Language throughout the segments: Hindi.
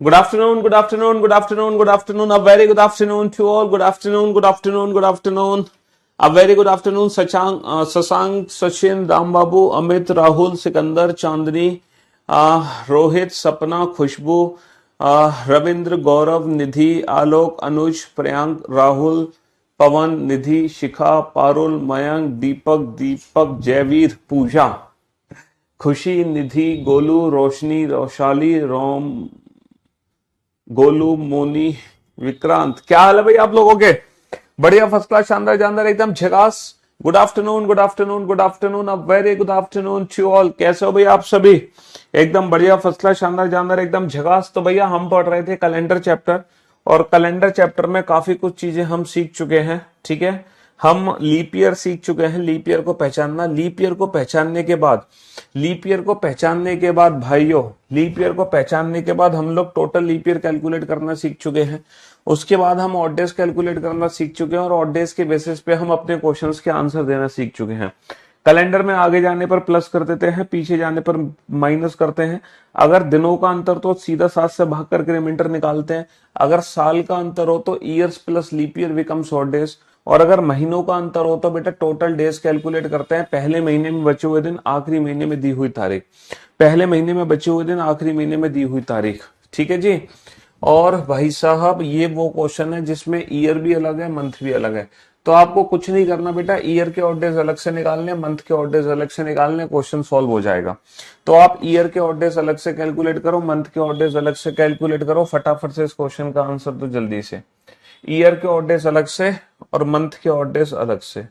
Good afternoon, good afternoon, good afternoon, good afternoon. A very good afternoon to all. Good afternoon, good afternoon, good afternoon. A very good afternoon, Sasank, Sachin, Rambabu, Amit, Rahul, Sikandar, Chandni, Rohit, Sapna, Khushbu, Ravindra, Gaurav, Nidhi, Alok, Anuj, Priyank, Rahul, पवन, निधि, शिखा, पारुल, मयंक, दीपक, जयवीर, पूजा, खुशी, निधि, गोलू, रोशनी, रोशाली, रोम, गोलू, मोनी, विक्रांत। क्या हाल है भाई आप लोगों के? बढ़िया, फर्स्ट क्लास, शानदार जानदार, एकदम झकास। Good afternoon, good afternoon, good afternoon, a very good afternoon to all. कैसे हो भाई आप सभी? एकदम बढ़िया, फर्स्ट क्लास, शानदार जानदार, एकदम झकास। तो भैया हम पढ़ रहे थे कैलेंडर चैप्टर, और कैलेंडर चैप्टर में काफी कुछ चीजें हम सीख चुके हैं। ठीक है, हम लीप ईयर सीख चुके हैं, लीप ईयर को पहचानना। लीप ईयर को पहचानने के बाद भाइयों, लीप ईयर को पहचानने के बाद हम लोग टोटल लीप ईयर कैलकुलेट करना सीख चुके हैं। उसके बाद हम ऑड डेज कैलकुलेट करना सीख चुके हैं, और ऑड डेज के बेसिस पे हम अपने क्वेश्चंस के आंसर देना सीख चुके हैं। कैलेंडर में आगे जाने पर प्लस कर देते हैं, पीछे जाने पर माइनस करते हैं। अगर दिनों का अंतर तो सीधा 7 से भाग करके रिमाइंडर निकालते हैं। अगर साल का अंतर हो तो years plus leap year becomes odd days. और अगर महीनों का अंतर हो तो बेटा टोटल डेज कैलकुलेट करते हैं, पहले महीने में बचे हुए दिन, आखिरी महीने में दी हुई तारीख। पहले महीने में बचे हुए दिन, आखिरी महीने में दी हुई तारीख। ठीक है जी। और भाई साहब, ये वो क्वेश्चन है जिसमें ईयर भी अलग है, मंथ भी अलग है। तो आपको कुछ नहीं करना बेटा, ईयर के ऑड डेज अलग से निकालने, मंथ के ऑड डेज अलग से निकालने, क्वेश्चन सॉल्व हो जाएगा। तो आप ईयर के ऑड डेज अलग से कैलकुलेट करो, मंथ के ऑड डेज अलग से कैलकुलेट करो, फटाफट से इस क्वेश्चन का आंसर दो जल्दी से। ईयर के ऑड डेज अलग से और मंथ के ऑड डेज अलग से,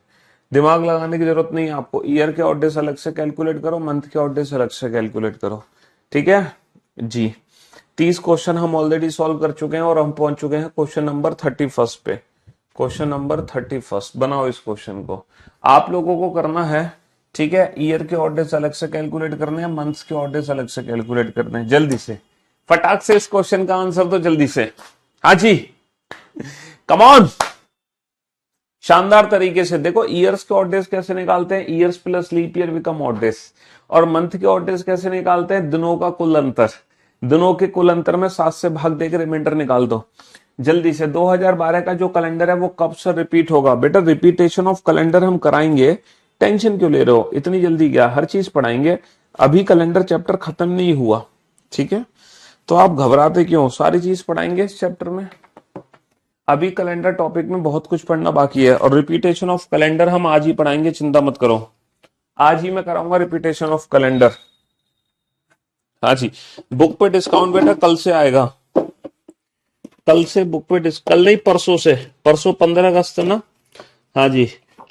दिमाग लगाने की जरूरत नहीं है आपको। ईयर के ऑड डेज अलग से कैलकुलेट करो, मंथ के ऑड डेज अलग से कैलकुलेट करो। ठीक है जी। 30 क्वेश्चन हम ऑलरेडी सॉल्व कर चुके हैं, और हम पहुंच चुके हैं क्वेश्चन नंबर 31 पे। क्वेश्चन नंबर 31 बनाओ इस क्वेश्चन को। आप लोगों को करना है, ठीक है, ईयर के ऑड डेज अलग से कैलकुलेट करने हैं, मंथ्स के ऑड डेज अलग से कैलकुलेट करने हैं। जल्दी से फटाक से इस क्वेश्चन का आंसर दो जल्दी से। हाँ जी, कम ऑन। शानदार तरीके से देखो, ईयर्स के ऑड डेज कैसे निकालते हैं, years plus leap year become odd days. और मंथ के ऑड डेज कैसे निकालते हैं, दिनों का कुल अंतर, दिनों के कुल अंतर में 7 से भाग देकर रिमाइंडर निकाल दो जल्दी से। 2012 का जो कैलेंडर है वो कब से रिपीट होगा? बेटा रिपीटेशन ऑफ कैलेंडर हम कराएंगे, टेंशन क्यों ले रहे हो इतनी जल्दी? क्या हर चीज पढ़ाएंगे, अभी कैलेंडर चैप्टर खत्म नहीं हुआ। ठीक है, तो आप घबराते क्यों? सारी चीज पढ़ाएंगे इस चैप्टर में। अभी कैलेंडर टॉपिक में बहुत कुछ पढ़ना बाकी है, और रिपीटेशन ऑफ कैलेंडर हम आज ही पढ़ाएंगे, चिंता मत करो। आज ही मैं कराऊंगा रिपीटेशन ऑफ कैलेंडर। हाँ जी, बुक पे डिस्काउंट बेटा कल से आएगा। कल से बुक पे कल नहीं, परसों से। परसों 15 अगस्त है ना? हाँ जी,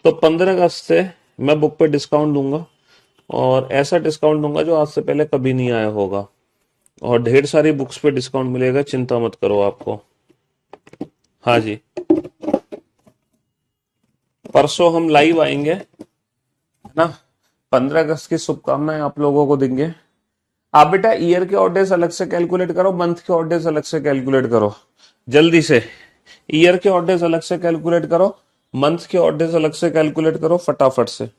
तो 15 अगस्त से मैं बुक पे डिस्काउंट दूंगा, और ऐसा डिस्काउंट दूंगा जो आज से पहले कभी नहीं आया होगा। और ढेर सारी बुक्स पे डिस्काउंट मिलेगा, चिंता मत करो आपको। हाँ जी, परसों हम लाइव आएंगे, है ना? 15 अगस्त की शुभकामनाएं आप लोगों को देंगे। आप बेटा ईयर के ऑड डेज अलग से कैलकुलेट करो, मंथ के ऑड डेज अलग से कैलकुलेट करो जल्दी से। ईयर के ऑड डेज अलग से कैलकुलेट करो, मंथ के ऑड डेज अलग से कैलकुलेट करो, फटाफट से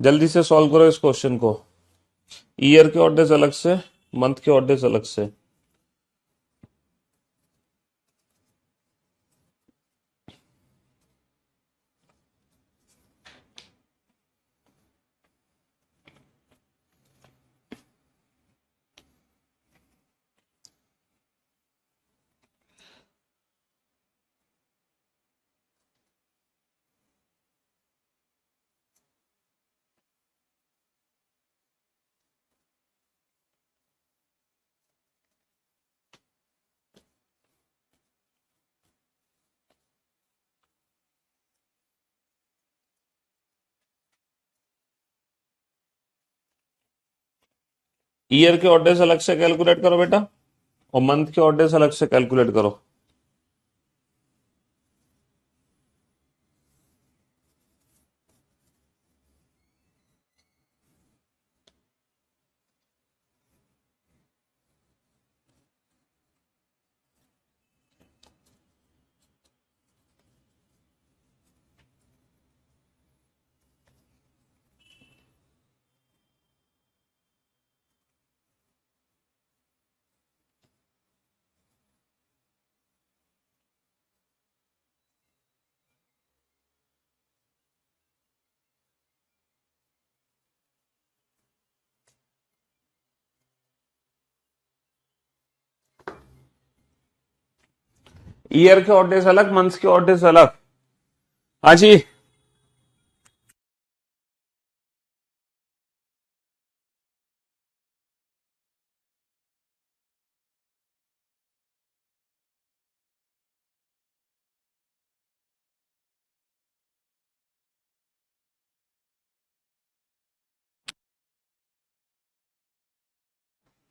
जल्दी से सॉल्व करो इस क्वेश्चन को। ईयर के ऑड डेज अलग से, मंथ के ऑड डेज अलग से। ईयर के ऑड डेज अलग से कैलकुलेट करो बेटा, और मंथ के ऑड डेज अलग से कैलकुलेट करो। ईयर के ऑड डेज अलग, मंथ्स के ऑड डेज अलग। हाँ जी।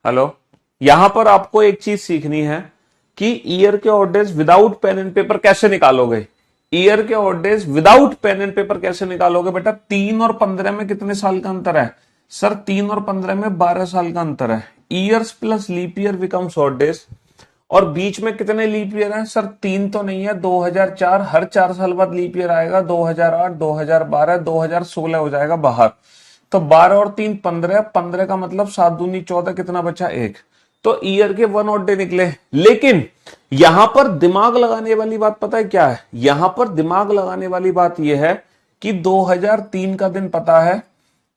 हेलो। यहां पर आपको एक चीज सीखनी है कि ईयर के odd days without pen and paper कैसे निकालोगे। ईयर के odd days without pen and paper कैसे निकालोगे बेटा। 3 और 15 में कितने साल का अंतर है सर। 3 और 15 में 12 साल का अंतर है। Years plus leap year becomes odd days. और बीच में कितने लीप ईयर हैं सर। 3 तो नहीं है, 2004, हर 4 साल बाद लीप ईयर आएगा। 2008, 2012, 2016 हो जाएगा बाहर। तो 12 और 3 15, 15 का मतलब 7 दूनी 14, कितना बचा 1। तो ईयर के 1 ऑड डे निकले। लेकिन यहां पर दिमाग लगाने वाली बात पता है क्या है। यहां पर दिमाग लगाने वाली बात यह है कि 2003 का दिन पता है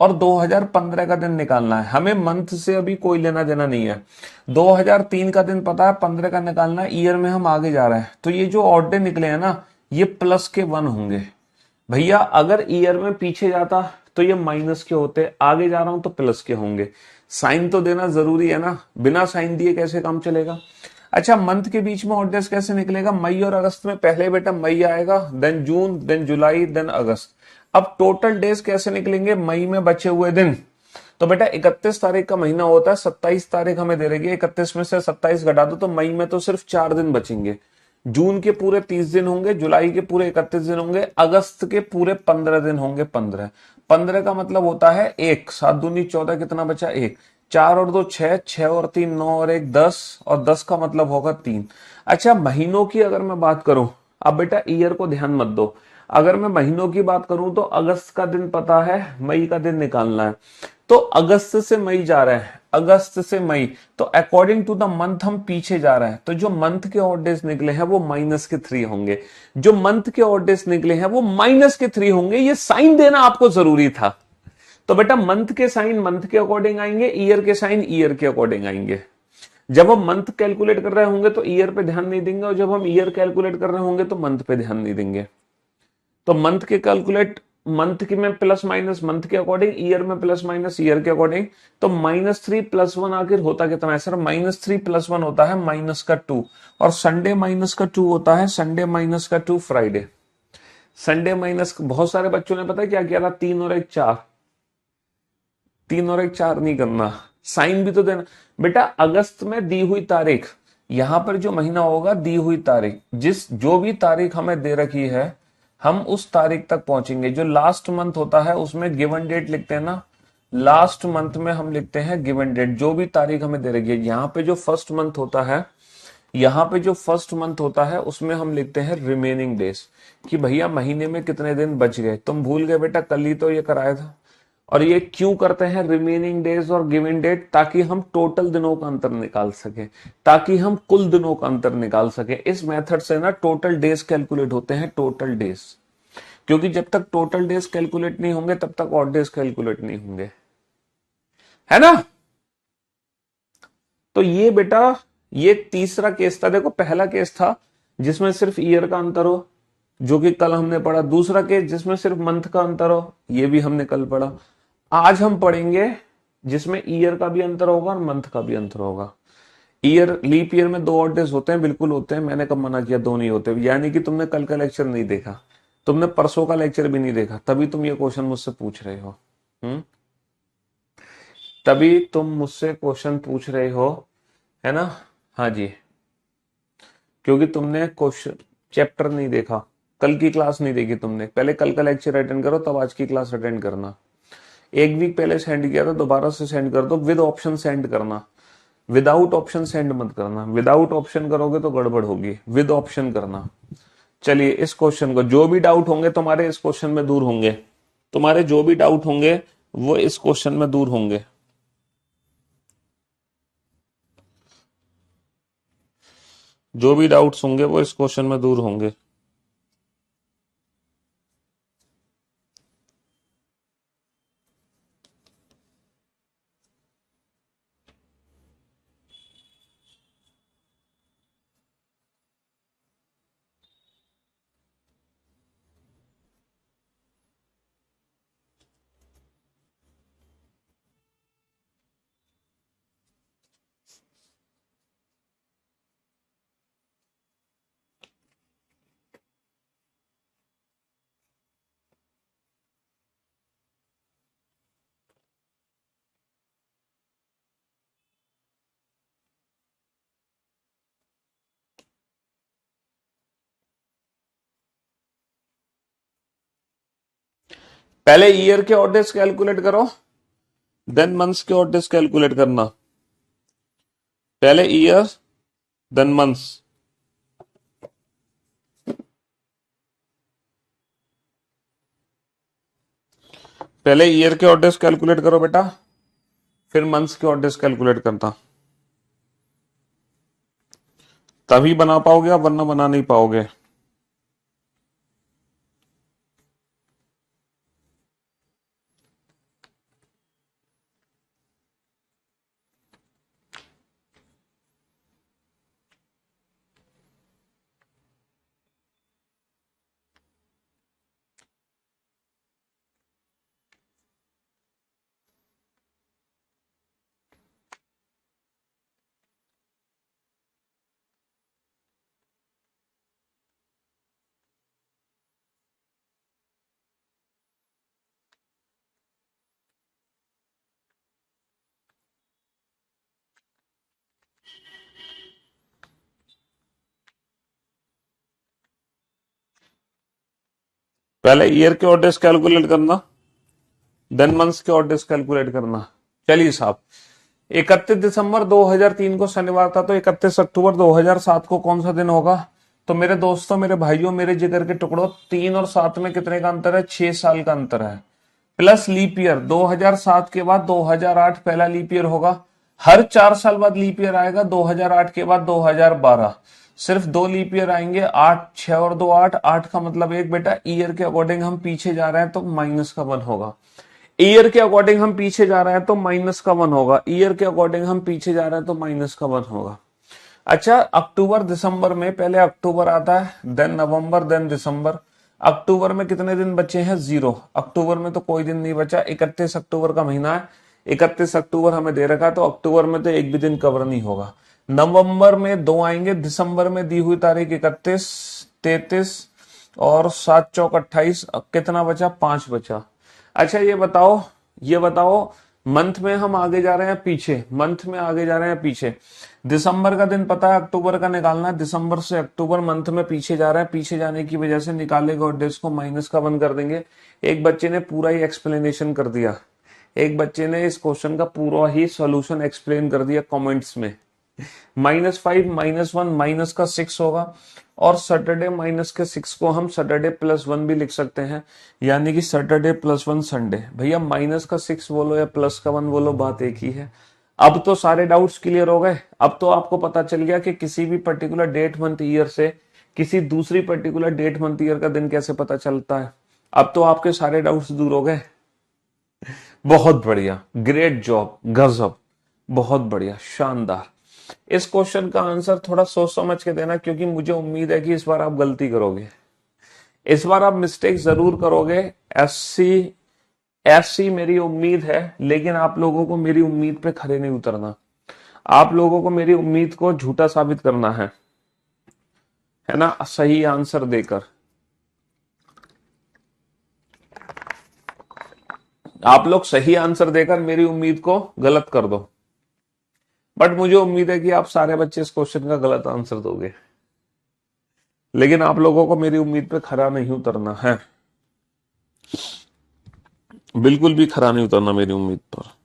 और 2015 का दिन निकालना है। हमें मंथ से अभी कोई लेना देना नहीं है। 2003 का दिन पता है, 15 का निकालना है। ईयर में हम आगे जा रहे हैं, तो ये जो ऑड डे निकले हैं ना, ये +1 होंगे। भैया अगर ईयर में पीछे जाता तो ये माइनस के होते, आगे जा रहा हूं तो प्लस के होंगे। साइन तो देना जरूरी है ना, बिना साइन दिए कैसे काम चलेगा। अच्छा, मंथ के बीच में ऑड डेज कैसे निकलेगा। मई और अगस्त में पहले बेटा मई आएगा, देन जून, देन जुलाई, देन अगस्त। अब टोटल डेज कैसे निकलेंगे। मई में बचे हुए दिन, तो बेटा 31 तारीख का महीना होता है, 27 तारीख हमें दे रही है, 31 में से 27 घटा दो तो मई में तो सिर्फ 4 दिन बचेंगे। जून के पूरे 30 दिन होंगे, जुलाई के पूरे 31 दिन होंगे, अगस्त के पूरे 15 दिन होंगे। 15 15 का मतलब होता है 1, 7 दूनी 14, कितना बचा 1। 4 और 2 6, 6 और 3 9 और 1 10, और 10 का मतलब होगा 3। अच्छा, महीनों की अगर मैं बात करूं, अब बेटा ईयर को ध्यान मत दो। अगर मैं महीनों की बात करूं तो अगस्त का दिन पता है, मई का दिन निकालना है। तो अगस्त से मई जा रहे हैं, अगस्त से मई, तो अकॉर्डिंग टू द मंथ हम पीछे जा रहे हैं। तो जो मंथ के ऑड डेज निकले हैं वो -3 होंगे। जो मंथ के ऑड डेज निकले हैं वो -3 होंगे। ये साइन देना आपको जरूरी था। तो बेटा मंथ के साइन मंथ के अकॉर्डिंग आएंगे, ईयर के साइन ईयर के अकॉर्डिंग आएंगे। जब हम मंथ कैलकुलेट कर रहे होंगे तो ईयर पे ध्यान नहीं देंगे, और जब हम ईयर कैलकुलेट कर रहे होंगे तो मंथ पे ध्यान नहीं देंगे। तो मंथ के कैलकुलेट मंथ की में प्लस माइनस मंथ के अकॉर्डिंग, ईयर में प्लस माइनस ईयर के अकॉर्डिंग। तो -3 +1 आखिर होता कितना है सर। -3 +1 होता है -2, और संडे -2 होता है, संडे -2 फ्राइडे। संडे माइनस, बहुत सारे बच्चों ने पता है क्या किया था, 3 और 1 4। 3 और 1 4 नहीं करना, साइन भी तो देना। बेटा अगस्त में दी हुई तारीख, यहां पर जो महीना होगा दी हुई तारीख, जिस जो भी तारीख हमें दे रखी है हम उस तारीख तक पहुंचेंगे। जो लास्ट मंथ होता है उसमें गिवन डेट लिखते हैं ना, लास्ट मंथ में हम लिखते हैं गिवन डेट। जो भी तारीख हमें दे रखी है, यहाँ पे जो फर्स्ट मंथ होता है, यहाँ पे जो फर्स्ट मंथ होता है उसमें हम लिखते हैं रिमेनिंग डेज, कि भैया महीने में कितने दिन बच गए। तुम भूल गए बेटा, कल ही तो ये कराया था। और ये क्यों करते हैं रिमेनिंग डेज और गिवन डेट, ताकि हम टोटल दिनों का अंतर निकाल सके, ताकि हम कुल दिनों का अंतर निकाल सके। इस मेथड से ना टोटल डेज कैलकुलेट होते हैं, टोटल डेज। क्योंकि जब तक टोटल डेज कैलकुलेट नहीं होंगे तब तक ऑड डेज कैलकुलेट नहीं होंगे, है ना। तो ये बेटा ये तीसरा केस था। देखो पहला केस था जिसमें सिर्फ ईयर का अंतर हो, जो कि कल हमने पढ़ा। दूसरा केस जिसमें सिर्फ मंथ का अंतर हो, ये भी हमने कल पढ़ा। आज हम पढ़ेंगे जिसमें ईयर का भी अंतर होगा और मंथ का भी अंतर होगा। ईयर, लीप ईयर में 2 ऑड डेज होते हैं, बिल्कुल होते हैं। मैंने कब मना किया 2 नहीं होते। यानी कि तुमने कल का लेक्चर नहीं देखा, तुमने परसों का लेक्चर भी नहीं देखा, तभी तुम ये क्वेश्चन मुझसे पूछ रहे हो। हम्म, तभी तुम मुझसे क्वेश्चन पूछ रहे हो, है ना। हाँ जी, क्योंकि तुमने क्वेश्चन चैप्टर नहीं देखा, कल की क्लास नहीं देखी तुमने। पहले कल का लेक्चर अटेंड करो, तब आज की क्लास अटेंड करना। एक वीक पहले सेंड किया था, दोबारा से सेंड कर दो। विद ऑप्शन सेंड करना, विदाउट ऑप्शन सेंड मत करना। विदाउट ऑप्शन करोगे तो गड़बड़ होगी, विद ऑप्शन करना। चलिए इस क्वेश्चन को, जो भी डाउट होंगे तुम्हारे इस क्वेश्चन में दूर होंगे। तुम्हारे जो भी डाउट होंगे वो इस क्वेश्चन में दूर होंगे। जो भी डाउट्स होंगे वो इस क्वेश्चन में दूर होंगे। पहले ईयर के ऑड डेज कैलकुलेट करो, देन मंथ्स के ऑड डेज कैलकुलेट करना। पहले ईयर देन मंथ्स। पहले ईयर के ऑड डेज कैलकुलेट करो बेटा, फिर मंथ्स के ऑड डेज कैलकुलेट करना, तभी बना पाओगे, आप वरना बना नहीं पाओगे। पहले ईयर के ऑड डेज कैलकुलेट करना, देन मंथ्स के ऑड डेज कैलकुलेट करना। चलिए साहब, 31 दिसंबर 2003 को शनिवार था, तो 31 अक्टूबर 2007 को कौन सा दिन होगा? तो मेरे दोस्तों, मेरे भाइयों, मेरे जिगर के टुकड़ों, 3 और 7 में कितने का अंतर है? 6 साल का अंतर है, प्लस लीप ईयर। 2007 के बाद 2008 पहला लीप ईयर होगा। हर 4 साल बाद लीप ईयर आएगा। 2008 के बाद 2012 सिर्फ 2 लीप ईयर आएंगे। 8, 6 और 2 8, 8 का मतलब 1 बेटा। ईयर के अकॉर्डिंग हम पीछे जा रहे हैं तो माइनस का 1 होगा। ईयर के अकॉर्डिंग हम पीछे जा रहे हैं तो माइनस का 1 होगा। ईयर के अकॉर्डिंग हम पीछे जा रहे हैं तो माइनस का 1 होगा। अच्छा, अक्टूबर दिसंबर में पहले अक्टूबर आता है, देन नवंबर, देन दिसंबर। अक्टूबर में कितने दिन बचे हैं? 0। अक्टूबर में तो कोई दिन नहीं बचा। 31 अक्टूबर का महीना है, 31 अक्टूबर हमें दे रखा है, तो अक्टूबर में तो एक भी दिन कवर नहीं होगा। नवंबर में 2 आएंगे। दिसंबर में दी हुई तारीख 31, 33 और 7 चौक 28। कितना बचा? 5 बचा। अच्छा ये बताओ मंथ में हम आगे जा रहे हैं पीछे? मंथ में आगे जा रहे हैं पीछे। दिसंबर का दिन पता है, अक्टूबर का निकालना है। दिसंबर से अक्टूबर मंथ में पीछे जा रहा है। पीछे जाने की वजह से निकालेगा और डेज को माइनस का 1 कर देंगे। एक बच्चे ने पूरा ही एक्सप्लेनेशन कर दिया। एक बच्चे ने इस क्वेश्चन का पूरा ही सॉल्यूशन एक्सप्लेन कर दिया कमेंट्स में। -5 -1 माइनस का 6 होगा, और सैटरडे माइनस के 6 को हम सैटरडे +1 भी लिख सकते हैं, यानी कि सैटरडे +1 संडे। भैया माइनस का 6 बोलो या प्लस का 1 बोलो, बात एक ही है। अब तो सारे डाउट्स क्लियर हो गए। अब तो आपको पता चल गया कि किसी भी पर्टिकुलर डेट मंथ ईयर से किसी दूसरी पर्टिकुलर डेट मंथ ईयर का दिन कैसे पता चलता है। अब तो आपके सारे डाउट्स दूर हो गए। बहुत बढ़िया, ग्रेट जॉब, गजब, बहुत बढ़िया, शानदार। इस क्वेश्चन का आंसर थोड़ा सोच समझ के देना, क्योंकि मुझे उम्मीद है कि इस बार आप गलती करोगे, इस बार आप मिस्टेक जरूर करोगे। ऐसी ऐसी मेरी उम्मीद है, लेकिन आप लोगों को मेरी उम्मीद पे खरे नहीं उतरना। आप लोगों को मेरी उम्मीद को झूठा साबित करना है ना, सही आंसर देकर। आप लोग सही आंसर देकर मेरी उम्मीद को गलत कर दो। बट मुझे उम्मीद है कि आप सारे बच्चे इस क्वेश्चन का गलत आंसर दोगे, लेकिन आप लोगों को मेरी उम्मीद पे खरा नहीं उतरना है, बिल्कुल भी खरा नहीं उतरना मेरी उम्मीद पर।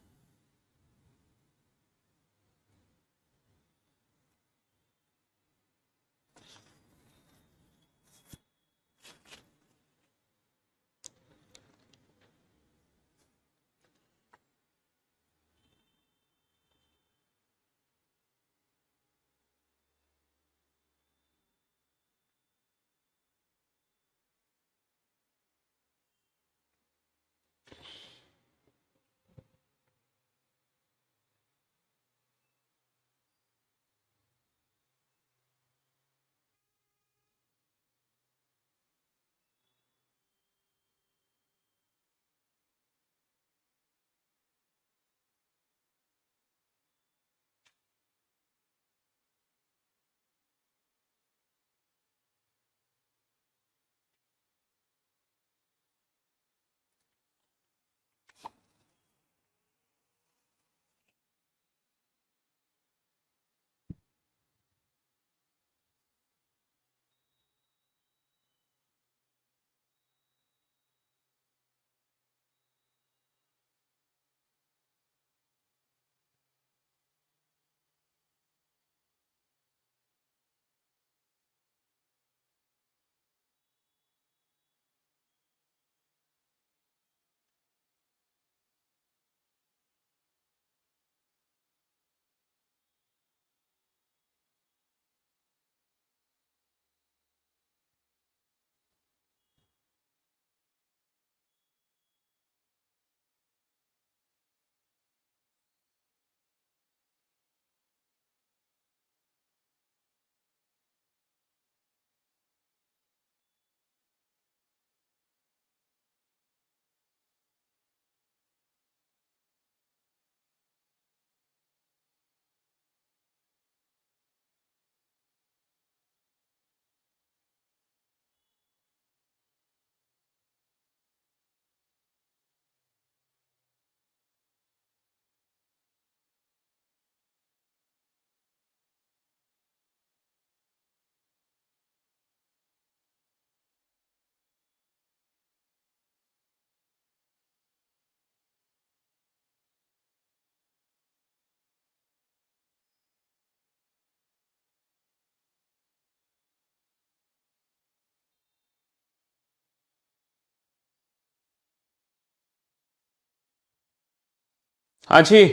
हाँ जी।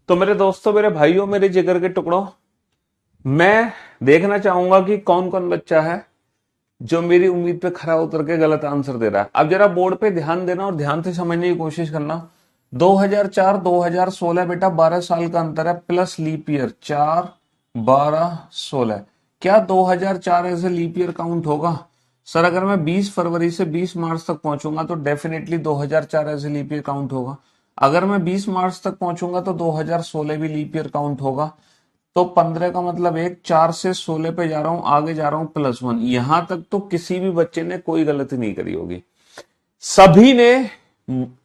तो मेरे दोस्तों, मेरे भाइयों, मेरे जिगर के टुकड़ों, मैं देखना चाहूंगा कि कौन कौन बच्चा है जो मेरी उम्मीद पे खरा उतर के गलत आंसर दे रहा है। अब जरा बोर्ड पे ध्यान देना और ध्यान से समझने की कोशिश करना। 2004 2016 बेटा 12 साल का अंतर है, प्लस लीप ईयर 4 12 16। क्या 2004 as a leap year count होगा? सर अगर मैं 20 फरवरी से 20 मार्च तक पहुंचूंगा तो definitely 2004 as a leap year count होगा। अगर मैं 20 मार्च तक पहुंचूंगा तो 2016 भी लीप ईयर काउंट होगा। तो 15 का मतलब एक, 4 से 16 पे जा रहा हूं, आगे जा रहा हूं +1। यहां तक तो किसी भी बच्चे ने कोई गलती नहीं करी होगी। सभी ने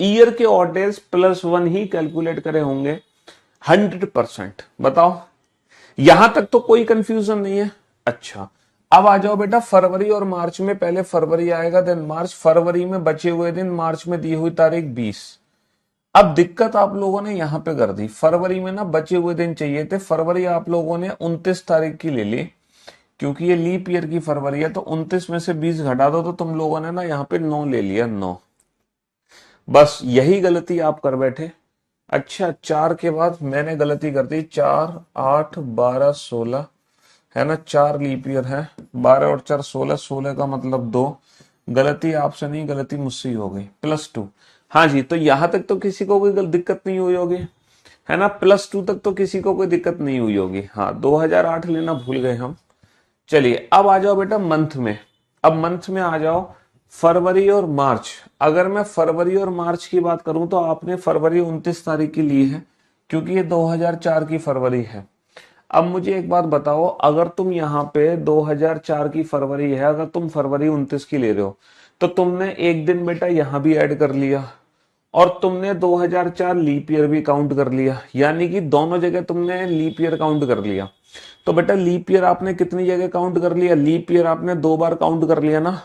ईयर के ऑड डेज +1 ही कैलकुलेट करे होंगे 100%। बताओ, यहां तक तो कोई कंफ्यूजन नहीं है। अच्छा, अब आ जाओ बेटा फरवरी और मार्च में। पहले फरवरी आएगा देन मार्च। फरवरी में बचे हुए दिन, मार्च में दी हुई तारीख 20। अब दिक्कत आप लोगों ने यहां पे कर दी। फरवरी में ना बचे हुए दिन चाहिए थे। फरवरी आप लोगों ने 29 तारीख की ले ली, क्योंकि ये लीप ईयर की फरवरी है। तो 29 में से 20 घटा दो तो तुम लोगों ने ना यहाँ पे 9 ले लिया, 9। बस यही गलती आप कर बैठे। अच्छा, 4 के बाद मैंने गलती कर दी। 4 8 12 16 है ना, 4 लीप ईयर है। 12 और 4 16, 16 का मतलब 2। गलती आपसे नहीं, गलती मुझसे ही हो गई। +2। हाँ जी, तो यहां तक तो किसी को कोई दिक्कत नहीं हुई होगी, है ना। +2 तक तो किसी को कोई दिक्कत नहीं हुई होगी। हाँ, 2008 लेना भूल गए हम। चलिए अब आ जाओ बेटा मंथ में। अब मंथ में आ जाओ, फरवरी और मार्च। अगर मैं फरवरी और मार्च की बात करूं तो आपने फरवरी 29 तारीख की ली है, क्योंकि ये 2004 की फरवरी है। अब मुझे एक बात बताओ, अगर तुम यहाँ पे 2004 की फरवरी है, अगर तुम फरवरी 29 की ले रहे हो, तो तुमने एक दिन बेटा यहाँ भी ऐड कर लिया और तुमने 2004 लीप ईयर भी काउंट कर लिया, यानी कि दोनों जगह तुमने लीप ईयर काउंट कर लिया। तो बेटा लीप ईयर आपने कितनी जगह काउंट कर लिया? लीप ईयर आपने 2 बार काउंट कर लिया ना।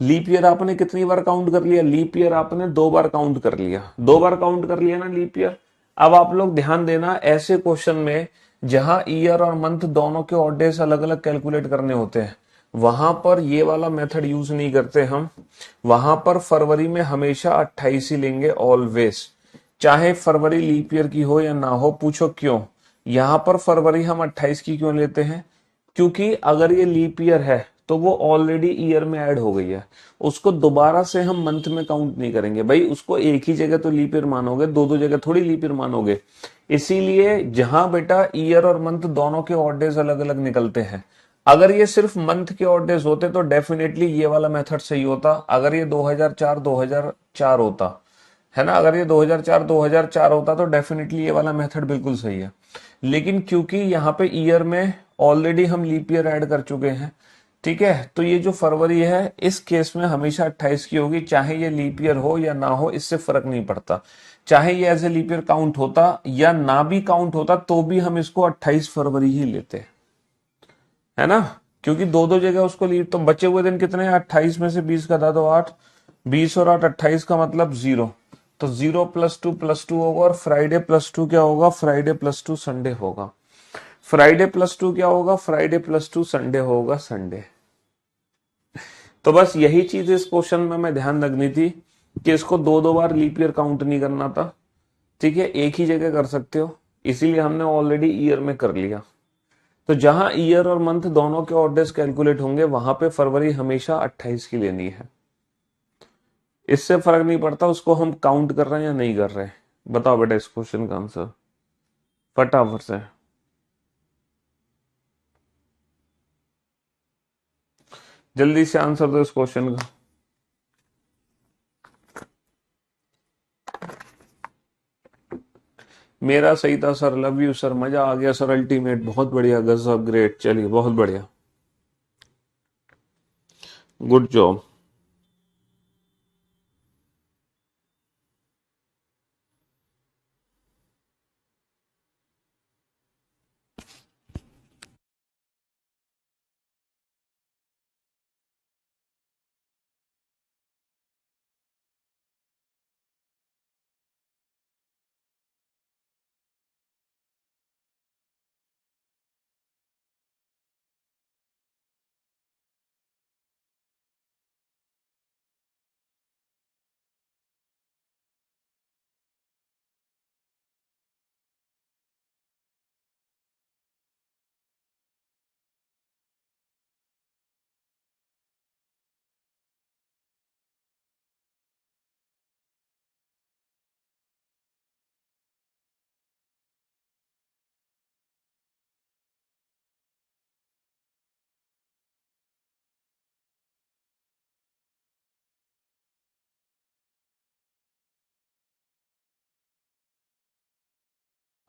लीप ईयर आपने कितनी बार काउंट कर लिया? लीप ईयर आपने 2 बार काउंट कर लिया। 2 बार काउंट कर लिया ना लीप ईयर। अब आप लोग ध्यान देना, ऐसे क्वेश्चन में जहां ईयर और मंथ दोनों के ऑड डेज अलग अलग कैलकुलेट करने होते हैं, वहां पर ये वाला मेथड यूज नहीं करते हम। वहां पर फरवरी में हमेशा 28 ही लेंगे ऑलवेज, चाहे फरवरी लीप ईयर की हो या ना हो। पूछो क्यों? यहां पर फरवरी हम 28 की क्यों लेते हैं? क्योंकि अगर ये लीप ईयर है तो वो ऑलरेडी ईयर में ऐड हो गई है, उसको दोबारा से हम मंथ में काउंट नहीं करेंगे भाई। उसको एक ही जगह तो लीप ईयर मानोगे, दो दो जगह थोड़ी लीप ईयर मानोगे। इसीलिए जहां बेटा ईयर और मंथ दोनों के ऑड डेज अलग अलग निकलते हैं, अगर ये सिर्फ मंथ के ऑड डेज होते तो डेफिनेटली ये वाला मेथड सही होता। अगर ये 2004 होता, है ना, अगर ये 2004 होता तो डेफिनेटली ये वाला मेथड बिल्कुल सही है। लेकिन क्योंकि यहाँ पे ईयर में ऑलरेडी हम लीप ईयर ऐड कर चुके हैं, ठीक है, तो ये जो फरवरी है इस केस में हमेशा 28 की होगी, चाहे ये लीप ईयर हो या ना हो, इससे फर्क नहीं पड़ता। चाहे ये as a leap year count होता या ना भी काउंट होता तो भी हम इसको 28 फरवरी ही लेते, है ना। क्योंकि दो दो जगह उसको लीव, तो बचे हुए दिन कितने हैं? 28 में से 20 घटा दो 8। 20 और 8 28 का मतलब 0। तो 0 +2 होगा, और फ्राइडे +2 क्या होगा? फ्राइडे +2 संडे होगा। फ्राइडे +2 क्या होगा? फ्राइडे +2 संडे होगा, संडे। तो बस यही चीज इस क्वेश्चन में मैं ध्यान रखनी थी कि इसको दो दो बार लीप ईयर काउंट नहीं करना था, ठीक है, एक ही जगह कर सकते हो। इसीलिए हमने ऑलरेडी ईयर में कर लिया। तो जहां ईयर और मंथ दोनों के ऑर्डर्स कैलकुलेट होंगे वहां पे फरवरी हमेशा 28 की लेनी है। इससे फर्क नहीं पड़ता उसको हम काउंट कर रहे हैं या नहीं कर रहे हैं। बताओ बेटा इस क्वेश्चन का आंसर फटाफट से। जल्दी से आंसर दो इस क्वेश्चन का। मेरा सही था सर, लव यू सर, मजा आ गया सर, अल्टीमेट, बहुत बढ़िया, गजब, ग्रेट, चलिए बहुत बढ़िया, गुड जॉब।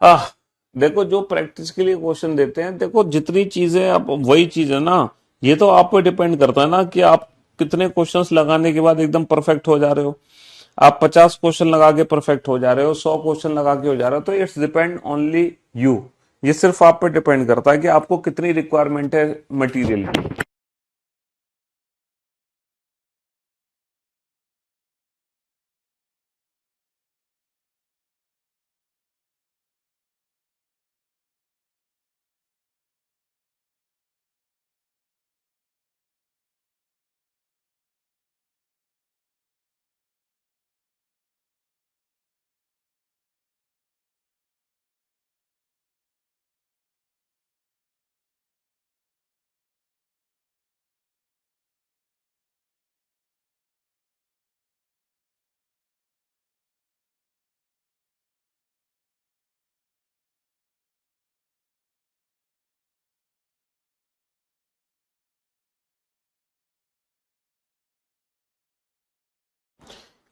आह देखो, जो प्रैक्टिस के लिए क्वेश्चन देते हैं, देखो जितनी चीजें, आप वही चीज है ना, ये तो आप पे डिपेंड करता है ना कि आप कितने क्वेश्चंस लगाने के बाद एकदम परफेक्ट हो जा रहे हो। आप 50 क्वेश्चन लगा के परफेक्ट हो जा रहे हो, 100 क्वेश्चन लगा के हो जा रहे हो, तो इट्स डिपेंड ओनली यू। ये सिर्फ आप पे डिपेंड करता है कि आपको कितनी रिक्वायरमेंट है मटेरियल की।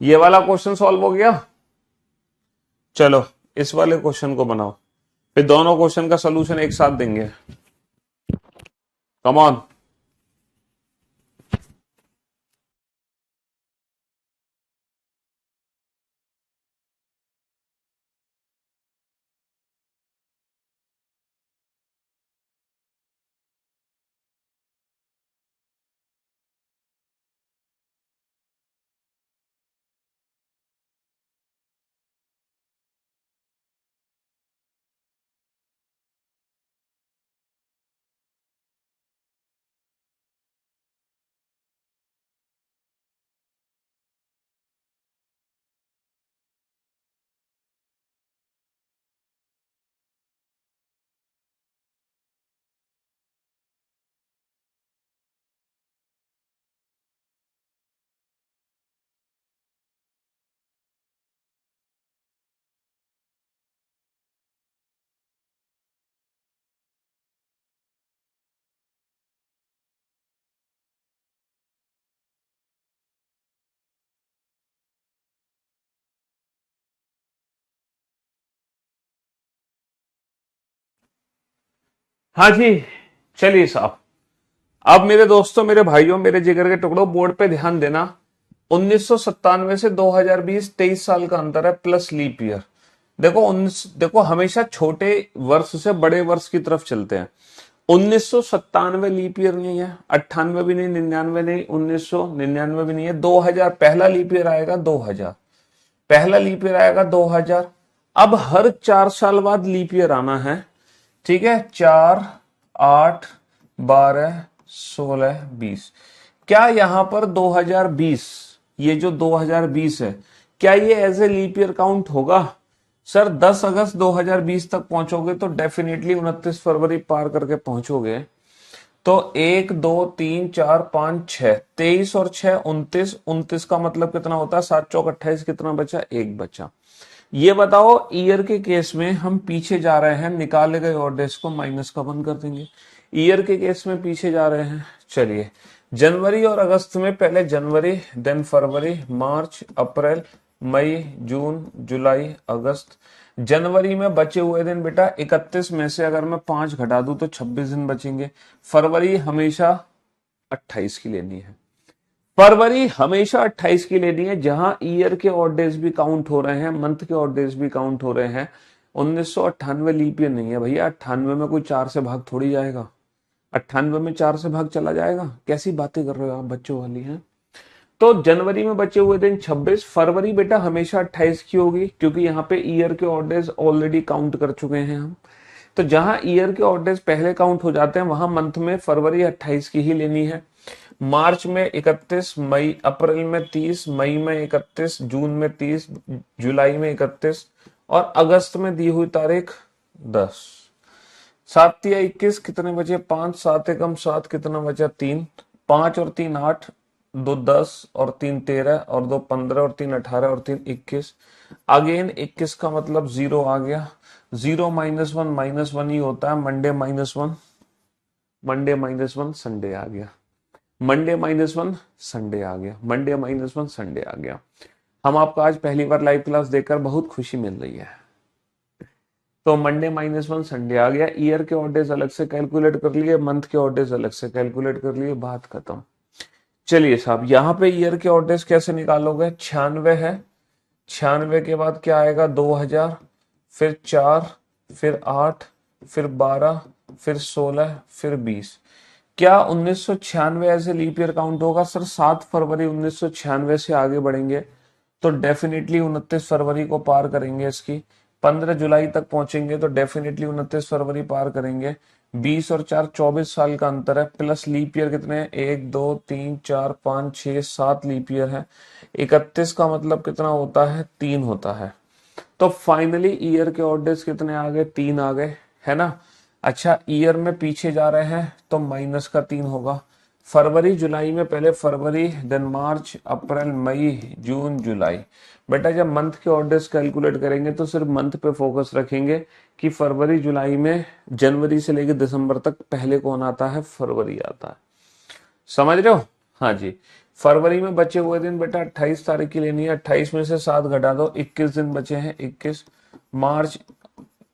ये वाला क्वेश्चन सॉल्व हो गया। चलो इस वाले क्वेश्चन को बनाओ, फिर दोनों क्वेश्चन का सोल्यूशन एक साथ देंगे। Come on. हाँ जी, चलिए साहब। अब मेरे दोस्तों, मेरे भाइयों, मेरे जिगर के टुकड़ों, बोर्ड पे ध्यान देना। 1997 से 2020, 23 साल का अंतर है, प्लस लीप ईयर। देखो 19, देखो हमेशा छोटे वर्ष से बड़े वर्ष की तरफ चलते हैं। 1997 लीप ईयर नहीं है, 98 भी नहीं, 99 नहीं, 1999 भी नहीं है, 2000 पहला लीप ईयर आएगा, 2000 पहला लीप ईयर आएगा, 2000। अब हर 4 साल बाद लीप ईयर आना है। ठीक है, 4, 8, 12, 16, 20। क्या यहां पर 2020, ये जो 2020 है, क्या ये as a leap year count होगा? सर 10 अगस्त 2020 तक पहुंचोगे तो डेफिनेटली 29 फरवरी पार करके पहुंचोगे। तो 1, 2, 3, 4, 5, 6, 23 और 6, 29। 29 का मतलब कितना होता है? 7 चौक 28, कितना बचा? एक बचा। ये बताओ, ईयर के केस में हम पीछे जा रहे हैं, निकाले गए ऑर्डर्स को माइनस का 1 कर देंगे। ईयर के केस में पीछे जा रहे हैं। चलिए, जनवरी और अगस्त में पहले जनवरी, देन फरवरी, मार्च, अप्रैल, मई, जून, जुलाई, अगस्त। जनवरी में बचे हुए दिन बेटा 31 में से अगर मैं 5 घटा दूं तो 26 दिन बचेंगे। फरवरी हमेशा 28 की लेनी है। फरवरी हमेशा 28 की लेनी है, जहां ईयर के ऑड डेज भी काउंट हो रहे हैं, मंथ के ऑड डेज भी काउंट हो रहे हैं। 1998 लीप ईयर नहीं है भैया। 98 में कोई 4 से भाग थोड़ी जाएगा। 98 में 4 से भाग चला जाएगा? कैसी बातें कर रहे हो आप, बच्चों वाली हैं। तो जनवरी में बचे हुए दिन 26। फरवरी बेटा हमेशा 28 की होगी, क्योंकि यहाँ पे ईयर के ऑड डेज ऑलरेडी काउंट कर चुके हैं हम। तो जहां ईयर के ऑड डेज पहले काउंट हो जाते हैं, वहां मंथ में फरवरी 28 की ही लेनी है। मार्च में 31, मई, अप्रैल में 30, मई में 31, जून में 30, जुलाई में 31, और अगस्त में दी हुई तारीख 10। 7 या 21, कितने बचे? 5, 7 एकम 7, कितना बचा? 3। 5 और 3 8, 2 10 और 3 13 और 2 15 और 3 18 और 3 21। अगेन 21 का मतलब 0 आ गया। 0 -1 ही होता है। मंडे -1, मंडे -1 संडे आ गया। मंडे -1 संडे आ गया। मंडे -1 संडे आ गया। हम आपको आज पहली बार लाइव क्लास देखकर बहुत खुशी मिल रही है। तो मंडे -1 संडे आ गया। ईयर के ऑड डेज अलग से कैलकुलेट कर लिए, मंथ के ऑड डेज अलग से कैलकुलेट कर लिए, बात खत्म। चलिए साहब, यहाँ पे ईयर के ऑड डेज कैसे निकालोगे? 96 है, 96 के बाद क्या आएगा? 2000, फिर 4, फिर 8, फिर 12, फिर 16, फिर 20। क्या 1996 ऐसे लीप ईयर काउंट होगा? सर 7 फरवरी 1996 से आगे बढ़ेंगे तो डेफिनेटली 29 फरवरी को पार करेंगे इसकी। 15 जुलाई तक पहुंचेंगे तो डेफिनेटली 29 फरवरी पार करेंगे। 20 और 4 24 साल का अंतर है, प्लस लीप ईयर कितने हैं? 1 2 3 4 5 6 7 लीप ईयर है। 31 का मतलब कितना होता है? 3 होता है। तो फाइनली ईयर के ऑड डेज कितने आ गए? 3 आ गए, है ना। अच्छा, ईयर में पीछे जा रहे हैं तो माइनस का 3 होगा। फरवरी जुलाई में पहले फरवरी, देन मार्च, अप्रैल, मई, जून, जुलाई। बेटा जब मंथ के ऑड डेज कैलकुलेट करेंगे तो सिर्फ मंथ पे फोकस रखेंगे कि फरवरी जुलाई में जनवरी से लेकर दिसंबर तक पहले कौन आता है? फरवरी आता है। समझ रहे हो? हाँ जी। फरवरी में बचे हुए दिन बेटा 28 तारीख की लेनी है। 28 में से 7 घटा दो, 21 दिन बचे हैं। 21, मार्च,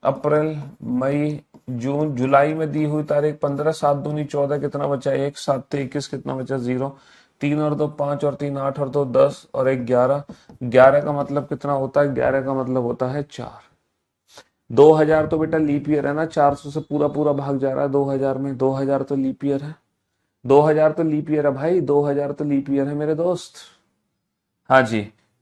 अप्रैल, मई, जून, जुलाई में दी हुई तारीख 15, 7 दूनी 14, कितना बचा? 1, 7 से 21, कितना बचा? 0। 3 और 2 5 और 3 8 और 2 10 और 1 11। 11 का मतलब कितना होता है? 11 का मतलब होता है 4। 2000 तो बेटा लीप ईयर है ना, 400 से पूरा पूरा भाग जा रहा है 2000 में। 2000 तो लीप ईयर है, 2000 तो लीप ईयर है भाई, 2000 तो लीप ईयर है मेरे दोस्त। हाँ जी।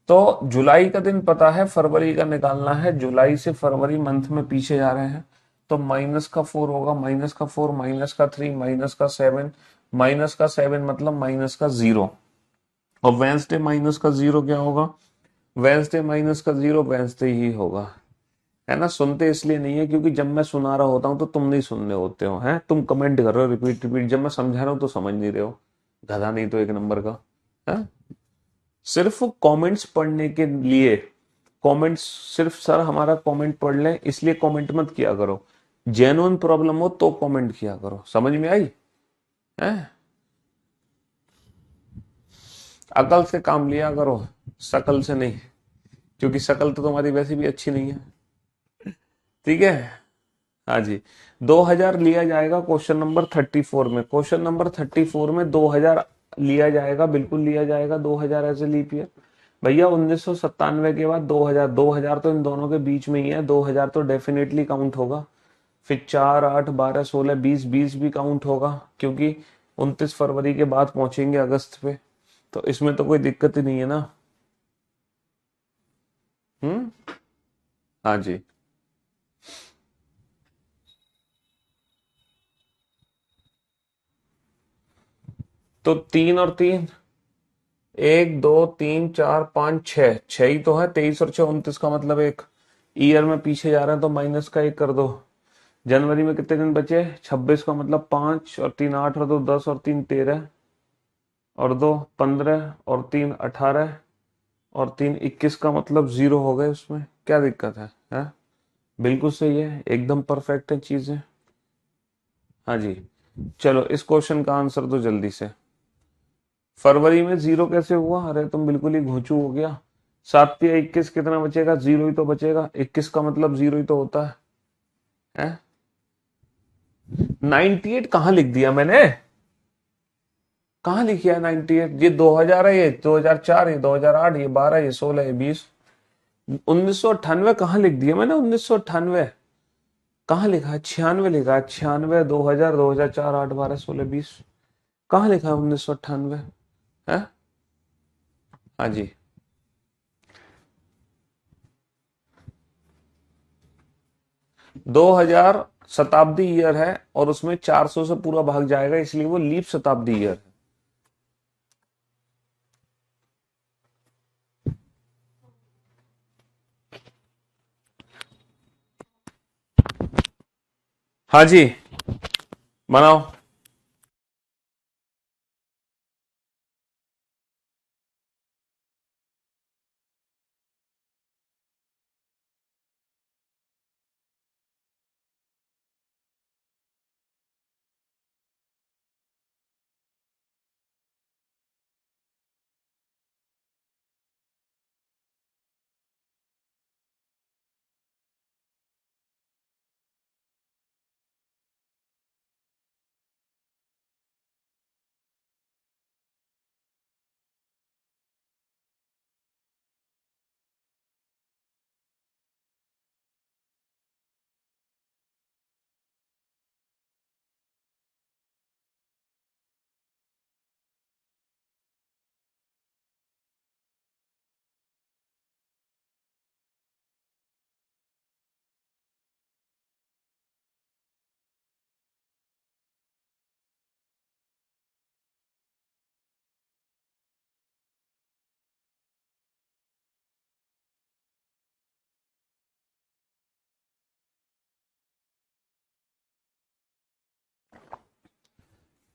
तो जुलाई का दिन पता है, फरवरी का निकालना है। जुलाई से फरवरी मंथ में पीछे जा रहे हैं तो -4 होगा, -4, -3, -7। -7 मतलब -0। और वेंसडे -0 क्या होगा? वेंसडे -0 वेंसडे ही होगा, है ना। सुनते इसलिए नहीं है क्योंकि जब मैं सुना रहा होता हूं तो तुम नहीं सुन रहे होते हो, हैं तुम कमेंट कर रहे हो रिपीट रिपीट, जब मैं समझा रहा हूं तो समझ नहीं रहे हो। गधा नहीं तो एक नंबर का है। सिर्फ कमेंट्स पढ़ने के लिए, कमेंट्स सिर्फ सर हमारा कमेंट पढ़ लें इसलिए कमेंट मत किया करो। जेन्युइन प्रॉब्लम हो तो कमेंट किया करो। समझ में आई? है। अकल से काम लिया करो, शकल से नहीं, क्योंकि शकल तो तुम्हारी वैसे भी अच्छी नहीं है। ठीक है। हाँ जी। 2000 लिया जाएगा क्वेश्चन नंबर 34 में। क्वेश्चन नंबर 34 में 2000 लिया जाएगा, बिल्कुल लिया जाएगा 2000 एज ए लीप ईयर। भैया 1997 के बाद 2000, 2000 तो इन दोनों के बीच में ही है, 2000 तो डेफिनेटली काउंट होगा। फिर 4 8 12 16 20, 20 भी काउंट होगा क्योंकि 29 फरवरी के बाद पहुंचेंगे अगस्त पे। तो इसमें तो कोई दिक्कत ही नहीं है ना। हम्म। हाँ जी। तो 3 और 3, 1 2 3 4 5 6, 6 ही तो है। 23 और 6 29 का मतलब 1। ईयर में पीछे जा रहे हैं तो माइनस का 1 कर दो। जनवरी में कितने दिन बचे? 26 का मतलब 5 और 3 8 और 2 10 और 3 13 और 2 15 और 3 18 और 3 21 का मतलब 0 हो गए। उसमें क्या दिक्कत है? बिल्कुल सही है, एकदम परफेक्ट है चीजें। हाँ जी। चलो इस क्वेश्चन का आंसर दो जल्दी से। फरवरी में 0 कैसे हुआ? अरे तुम बिल्कुल ही घोंचू हो गया। 7 या 21 कितना बचेगा? 0 ही तो बचेगा। 21 का मतलब 0 ही तो होता है? 98 कहाँ लिख दिया मैंने? कहाँ लिखा है 98? ये 2000 है, ये 2004, ये 2008, ये 12, ये 16, ये 20। 1998 कहाँ लिख दिया मैंने? 1998 कहाँ लिखा है? 96 लिखा है। 96, 2000, 2004, 8 12 16 20। कहाँ लिखा है 1998? है। हाँ जी। 2000 शताब्दी ईयर है और उसमें 400 से पूरा भाग जाएगा, इसलिए वो लीप शताब्दी ईयर है। हाँ जी। बनाओ।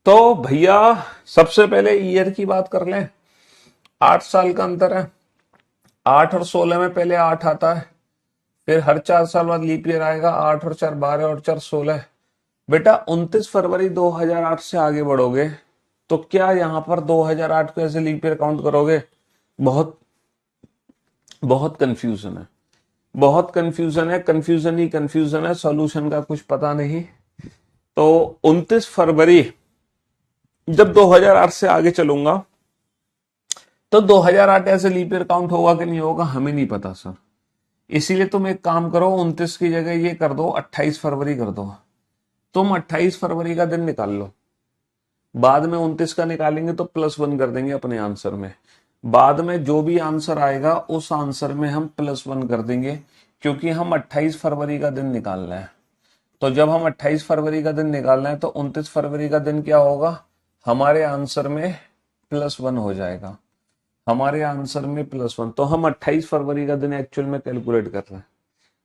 तो भैया सबसे पहले ईयर की बात कर लें। 8 साल का अंतर है। 8 और 16 में पहले 8 आता है, फिर हर 4 साल बाद लीप ईयर आएगा। 8 और 4 12 और 4 16। बेटा 29 फरवरी 2008 से आगे बढ़ोगे तो क्या यहाँ पर 2008 को ऐसे लीप ईयर काउंट करोगे? बहुत बहुत कंफ्यूजन है, बहुत कंफ्यूजन है, कंफ्यूजन ही कंफ्यूजन है, सॉल्यूशन का कुछ पता नहीं। तो 29 फरवरी, जब 2008 से आगे चलूंगा तो 2008 ऐसे लीप ईयर काउंट होगा कि नहीं होगा हमें नहीं पता सर। इसीलिए तुम एक काम करो, 29 की जगह ये कर दो, 28 फरवरी कर दो। तुम 28 फरवरी का दिन निकाल लो, बाद में 29 का निकालेंगे तो +1 कर देंगे अपने आंसर में। बाद में जो भी आंसर आएगा उस आंसर में हम +1 कर देंगे, क्योंकि हम 28 फरवरी का दिन निकाल रहे हैं। तो जब हम 28 फरवरी का दिन निकाल रहे हैं तो 29 फरवरी का दिन क्या होगा? हमारे आंसर में +1 हो जाएगा, हमारे आंसर में +1। तो हम 28 फरवरी का दिन एक्चुअल में कैलकुलेट कर रहे हैं,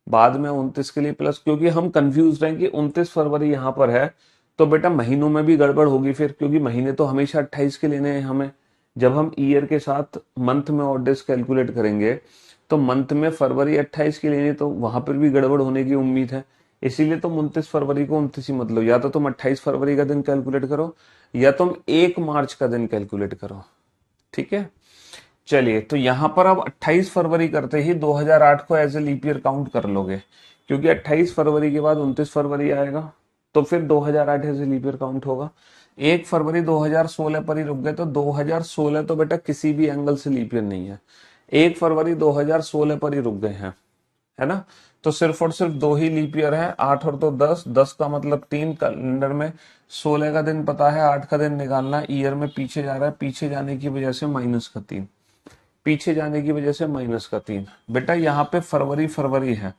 बाद में 29 के लिए प्लस, क्योंकि हम कंफ्यूज रहे कि 29 फरवरी यहाँ पर है तो बेटा महीनों में भी गड़बड़ होगी फिर, क्योंकि महीने तो हमेशा 28 के लेने हैं हमें। जब हम ईयर के साथ मंथ में ऑड डेज कैलकुलेट करेंगे तो मंथ में फरवरी 28 के लेने, तो वहां पर भी गड़बड़ होने की उम्मीद है। इसीलिए तुम 29 फरवरी को 29 ही मत लो, या तो तुम 28 फरवरी का दिन कैलकुलेट करो या तुम 1 मार्च का दिन कैलकुलेट करो। ठीक है, चलिए तो यहां पर अब 28 फरवरी करते ही 2008 को as a leap year count कर लोगे, क्योंकि 28 फरवरी के बाद 29 फरवरी आएगा तो फिर 2008 as a leap year count होगा। 1 फरवरी 2016 पर ही रुक गए तो 2016 तो बेटा किसी भी एंगल से लीप ईयर नहीं है, 1 फरवरी 2016 पर ही रुक गए हैं, है ना। तो सिर्फ और सिर्फ 2 ही लीप ईयर है, 8 और 2 10, 10 का मतलब 3 कैलेंडर में, 16 का दिन पता है, 8 का दिन निकालना, ईयर में पीछे जा रहा है, पीछे जाने की वजह से -3, पीछे जाने की वजह से -3। बेटा यहाँ पे फरवरी फरवरी है,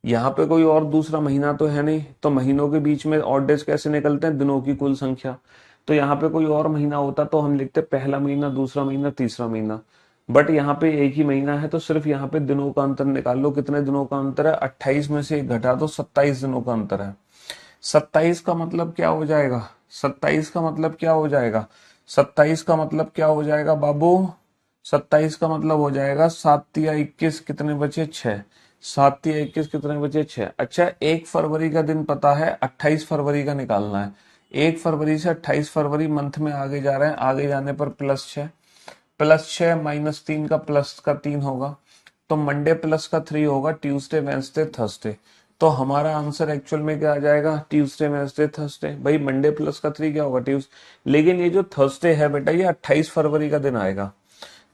यहाँ पे कोई और दूसरा महीना तो है नहीं, तो महीनों के बीच में ऑड डेज कैसे निकलते हैं? दिनों की कुल संख्या। तो यहाँ पे कोई और महीना होता तो हम लिखते पहला महीना, दूसरा महीना, तीसरा महीना, बट यहाँ पे एक ही महीना है तो सिर्फ यहाँ पे दिनों का अंतर निकाल लो। कितने दिनों का अंतर है? 28 में से 1 घटा दो, 27 दिनों का अंतर है। 27 का मतलब क्या हो जाएगा? 27 का मतलब क्या हो जाएगा? 27 का मतलब क्या हो जाएगा बाबू? 27 का मतलब हो जाएगा 7 या 21, कितने बचे? 6। 7 या 21 कितने बचे? 6। अच्छा, 1 फरवरी का दिन पता है, 28 फरवरी का निकालना है। 1 फरवरी से 28 फरवरी मंथ में आगे जा रहे हैं, आगे जाने पर +6, +6 -3 का प्लस का 3 होगा, तो मंडे प्लस का 3 होगा, ट्यूसडे वेंसडे थर्सडे। तो हमारा आंसर एक्चुअल में क्या आ जाएगा? Tuesday Wednesday Thursday. भाई मंडे प्लस का 3 क्या होगा? ट्यूसडे। लेकिन ये जो थर्सडे है बेटा ये 28 फरवरी का दिन आएगा,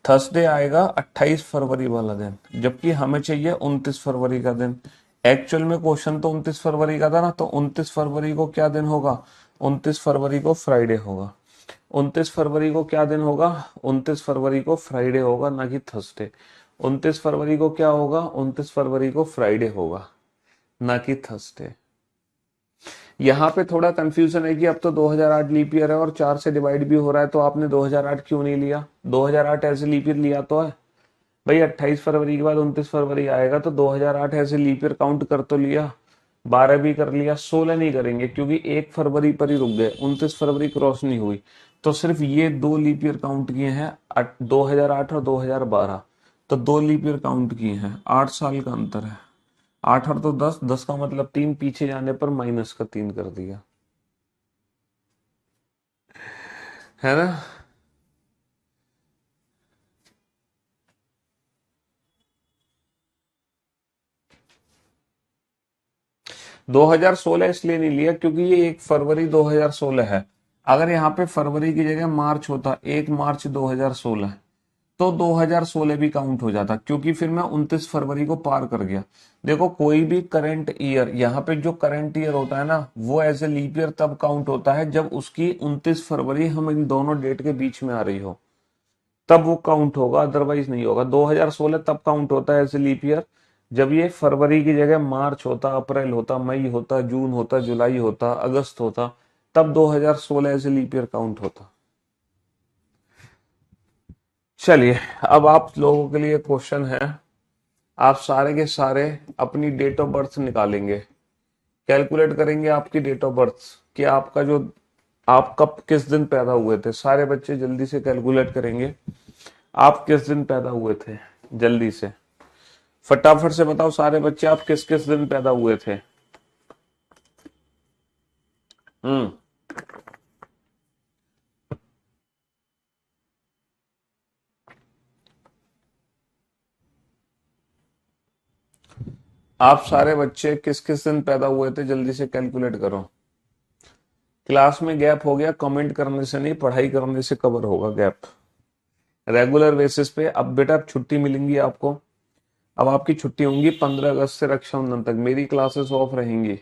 थर्सडे आएगा 28 फरवरी वाला दिन, जबकि हमें चाहिए 29 फरवरी का दिन। एक्चुअल में क्वेश्चन तो 29 फरवरी का था ना, तो 29 फरवरी को क्या दिन होगा? 29 फरवरी को फ्राइडे होगा। 29 फरवरी को क्या दिन होगा? 29 फरवरी को फ्राइडे होगा, ना कि थर्सडे। 29 फरवरी को क्या होगा? 29 फरवरी को फ्राइडे होगा, ना कि थर्सडे। यहाँ पे थोड़ा कंफ्यूजन है कि अब तो 2008 लीप ईयर है और 4 से डिवाइड भी हो रहा है, तो आपने 2008 क्यों नहीं लिया? 2008 ऐसे लीप ईयर लिया तो है भाई, 28 फरवरी के बाद 29 फरवरी आएगा तो 2008 ऐसे लीप ईयर काउंट कर तो लिया, 12 भी कर लिया, 16 नहीं करेंगे क्योंकि 1 फरवरी पर ही रुक गए, 29 फरवरी क्रॉस नहीं हुई। तो सिर्फ ये 2 लीप ईयर काउंट किए हैं, 2008 और 2012, तो 2 लीप ईयर काउंट किए हैं, 8 साल का अंतर है। 8 और 2 10, 10 का मतलब 3, पीछे जाने पर -3 कर दिया, है ना। 2016 इसलिए नहीं लिया क्योंकि ये 1 फरवरी 2016 है। अगर यहाँ पे फरवरी की जगह मार्च होता, 1 मार्च 2016, तो 2016 भी काउंट हो जाता, क्योंकि फिर मैं 29 फरवरी को पार कर गया। देखो कोई भी करंट ईयर, यहाँ पे जो करंट ईयर होता है ना, वो एज ए लीप ईयर तब काउंट होता है जब उसकी 29 फरवरी हम इन दोनों डेट के बीच में आ रही हो, तब वो काउंट होगा, अदरवाइज नहीं होगा। 2016 तब काउंट होता है एज ए लीप ईयर जब ये फरवरी की जगह मार्च होता, अप्रैल होता, मई होता, जून होता, जुलाई होता, अगस्त होता, तब 2016 as a leap year count होता। चलिए, अब आप लोगों के लिए क्वेश्चन है, आप सारे के सारे अपनी डेट ऑफ बर्थ निकालेंगे, कैलकुलेट करेंगे आपकी डेट ऑफ बर्थ कि आपका जो आप कब किस दिन पैदा हुए थे? सारे बच्चे जल्दी से कैलकुलेट करेंगे। आप किस दिन पैदा हुए थे? जल्दी से फटाफट से बताओ सारे बच्चे, आप किस किस दिन पैदा हुए थे? हम्म। आप सारे बच्चे किस किस दिन पैदा हुए थे? जल्दी से कैलकुलेट करो। क्लास में गैप हो गया, कमेंट करने से नहीं, पढ़ाई करने से कवर होगा गैप। रेगुलर बेसिस पे अब बेटा छुट्टी मिलेंगी आपको। अब आपकी छुट्टी होंगी 15 अगस्त से रक्षाबंधन तक, मेरी क्लासेस ऑफ रहेंगी,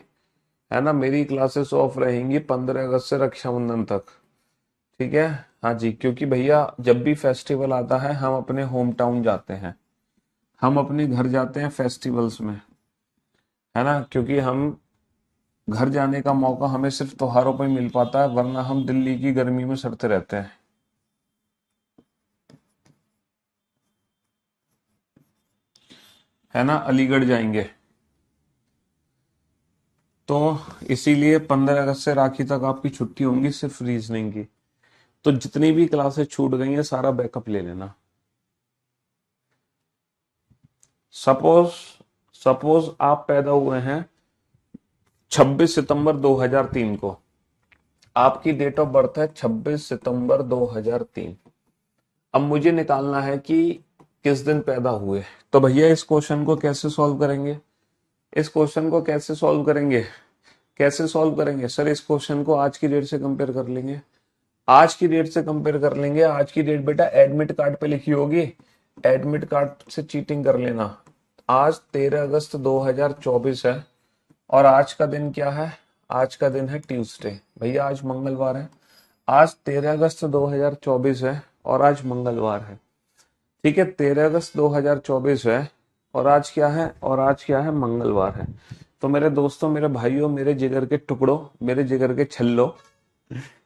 है ना, मेरी क्लासेस ऑफ रहेंगी 15 अगस्त से रक्षाबंधन तक। ठीक है। हाँ जी, क्योंकि भैया जब भी फेस्टिवल आता है हम अपने होम टाउन जाते हैं, हम अपने घर जाते हैं फेस्टिवल्स में, है ना, क्योंकि हम घर जाने का मौका हमें सिर्फ त्योहारों पर मिल पाता है, वरना हम दिल्ली की गर्मी में सड़ते रहते हैं, है ना, अलीगढ़ जाएंगे। तो इसीलिए 15 अगस्त से राखी तक आपकी छुट्टी होंगी सिर्फ रीजनिंग की। तो जितनी भी क्लासेस छूट गई हैं सारा बैकअप ले लेना। सपोज सपोज आप पैदा हुए हैं 26 सितंबर 2003 को, आपकी डेट ऑफ बर्थ है 26 सितंबर 2003। अब मुझे निकालना है कि किस दिन पैदा हुए। तो भैया इस क्वेश्चन को कैसे सॉल्व करेंगे? इस क्वेश्चन को कैसे सॉल्व करेंगे? कैसे सॉल्व करेंगे सर? इस क्वेश्चन को आज की डेट से कंपेयर कर लेंगे। आज की डेट से कंपेयर कर लेंगे। आज की डेट बेटा एडमिट कार्ड पे लिखी होगी, एडमिट कार्ड से चीटिंग कर लेना। आज 13 अगस्त 2024 है और आज का दिन क्या है? आज का दिन है ट्यूसडे। भैया आज मंगलवार है। आज 13 अगस्त 2024 है और आज मंगलवार है। ठीक है, 13 अगस्त 2024 है और आज क्या है? और आज क्या है? मंगलवार है। तो मेरे दोस्तों, मेरे भाइयों, मेरे जिगर के टुकड़ों, मेरे जिगर के छल्लो,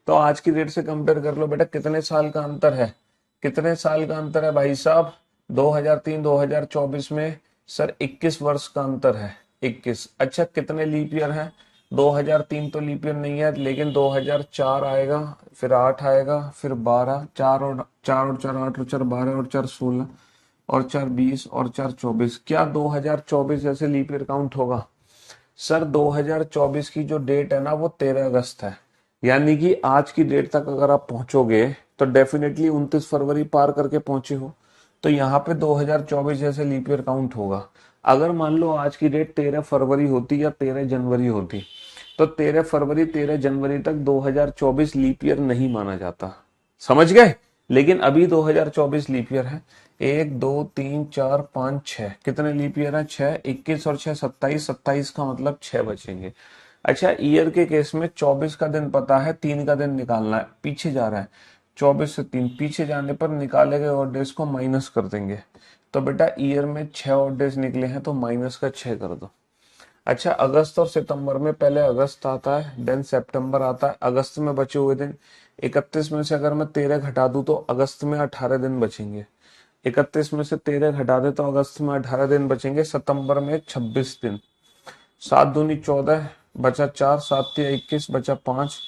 तो आज की डेट से कंपेयर कर लो बेटा, कितने साल का अंतर है? कितने साल का अंतर है भाई साहब? 2003 2024 में सर 21 वर्ष का अंतर है। 21। अच्छा, कितने लीप ईयर है? 2003 तो लीप ईयर नहीं है, लेकिन 2004 आएगा, फिर 8 आएगा, फिर 12, 4 और 4 8 और 4 12 और 4 16 और 4 20 और 4 24। क्या 2024 ऐसे लीप ईयर काउंट होगा? सर 2024 की जो डेट है ना वो 13 अगस्त है, यानी कि आज की डेट तक अगर आप पहुंचोगे तो डेफिनेटली 29 फरवरी पार करके पहुंचे हो, तो यहाँ पे 2024 जैसे लीप ईयर काउंट होगा। अगर मान लो आज की डेट 13 फरवरी होती या 13 जनवरी होती, तो 13 फरवरी 13 जनवरी तक 2024 लीप ईयर नहीं माना जाता। समझ गए? लेकिन अभी 2024 लीप ईयर है। 1 2 3 4 5 6, कितने लीप ईयर है? 6। 21 और 6 27, 27 का मतलब 6 बचेंगे। अच्छा, ईयर के केस में 24 का दिन पता है, 3 का दिन निकालना है, पीछे जा रहा है। 24 से 3 पीछे जाने पर निकाले गए और डेज को माइनस कर देंगे। तो बेटा ईयर में 6 और डेज निकले हैं तो माइनस का 6 कर दो। अच्छा, अगस्त और सितंबर में पहले अगस्त आता है, देन सितंबर आता है। अगस्त में बचे हुए दिन 31 में से अगर मैं 13 घटा दूं तो अगस्त में 18 दिन बचेंगे। 31 में से 13 घटा दे तो अगस्त में 18 दिन बचेंगे। सितंबर में 26 दिन। 7 दूनी 14, बचा 4, 7 तिया 21, बचा 5,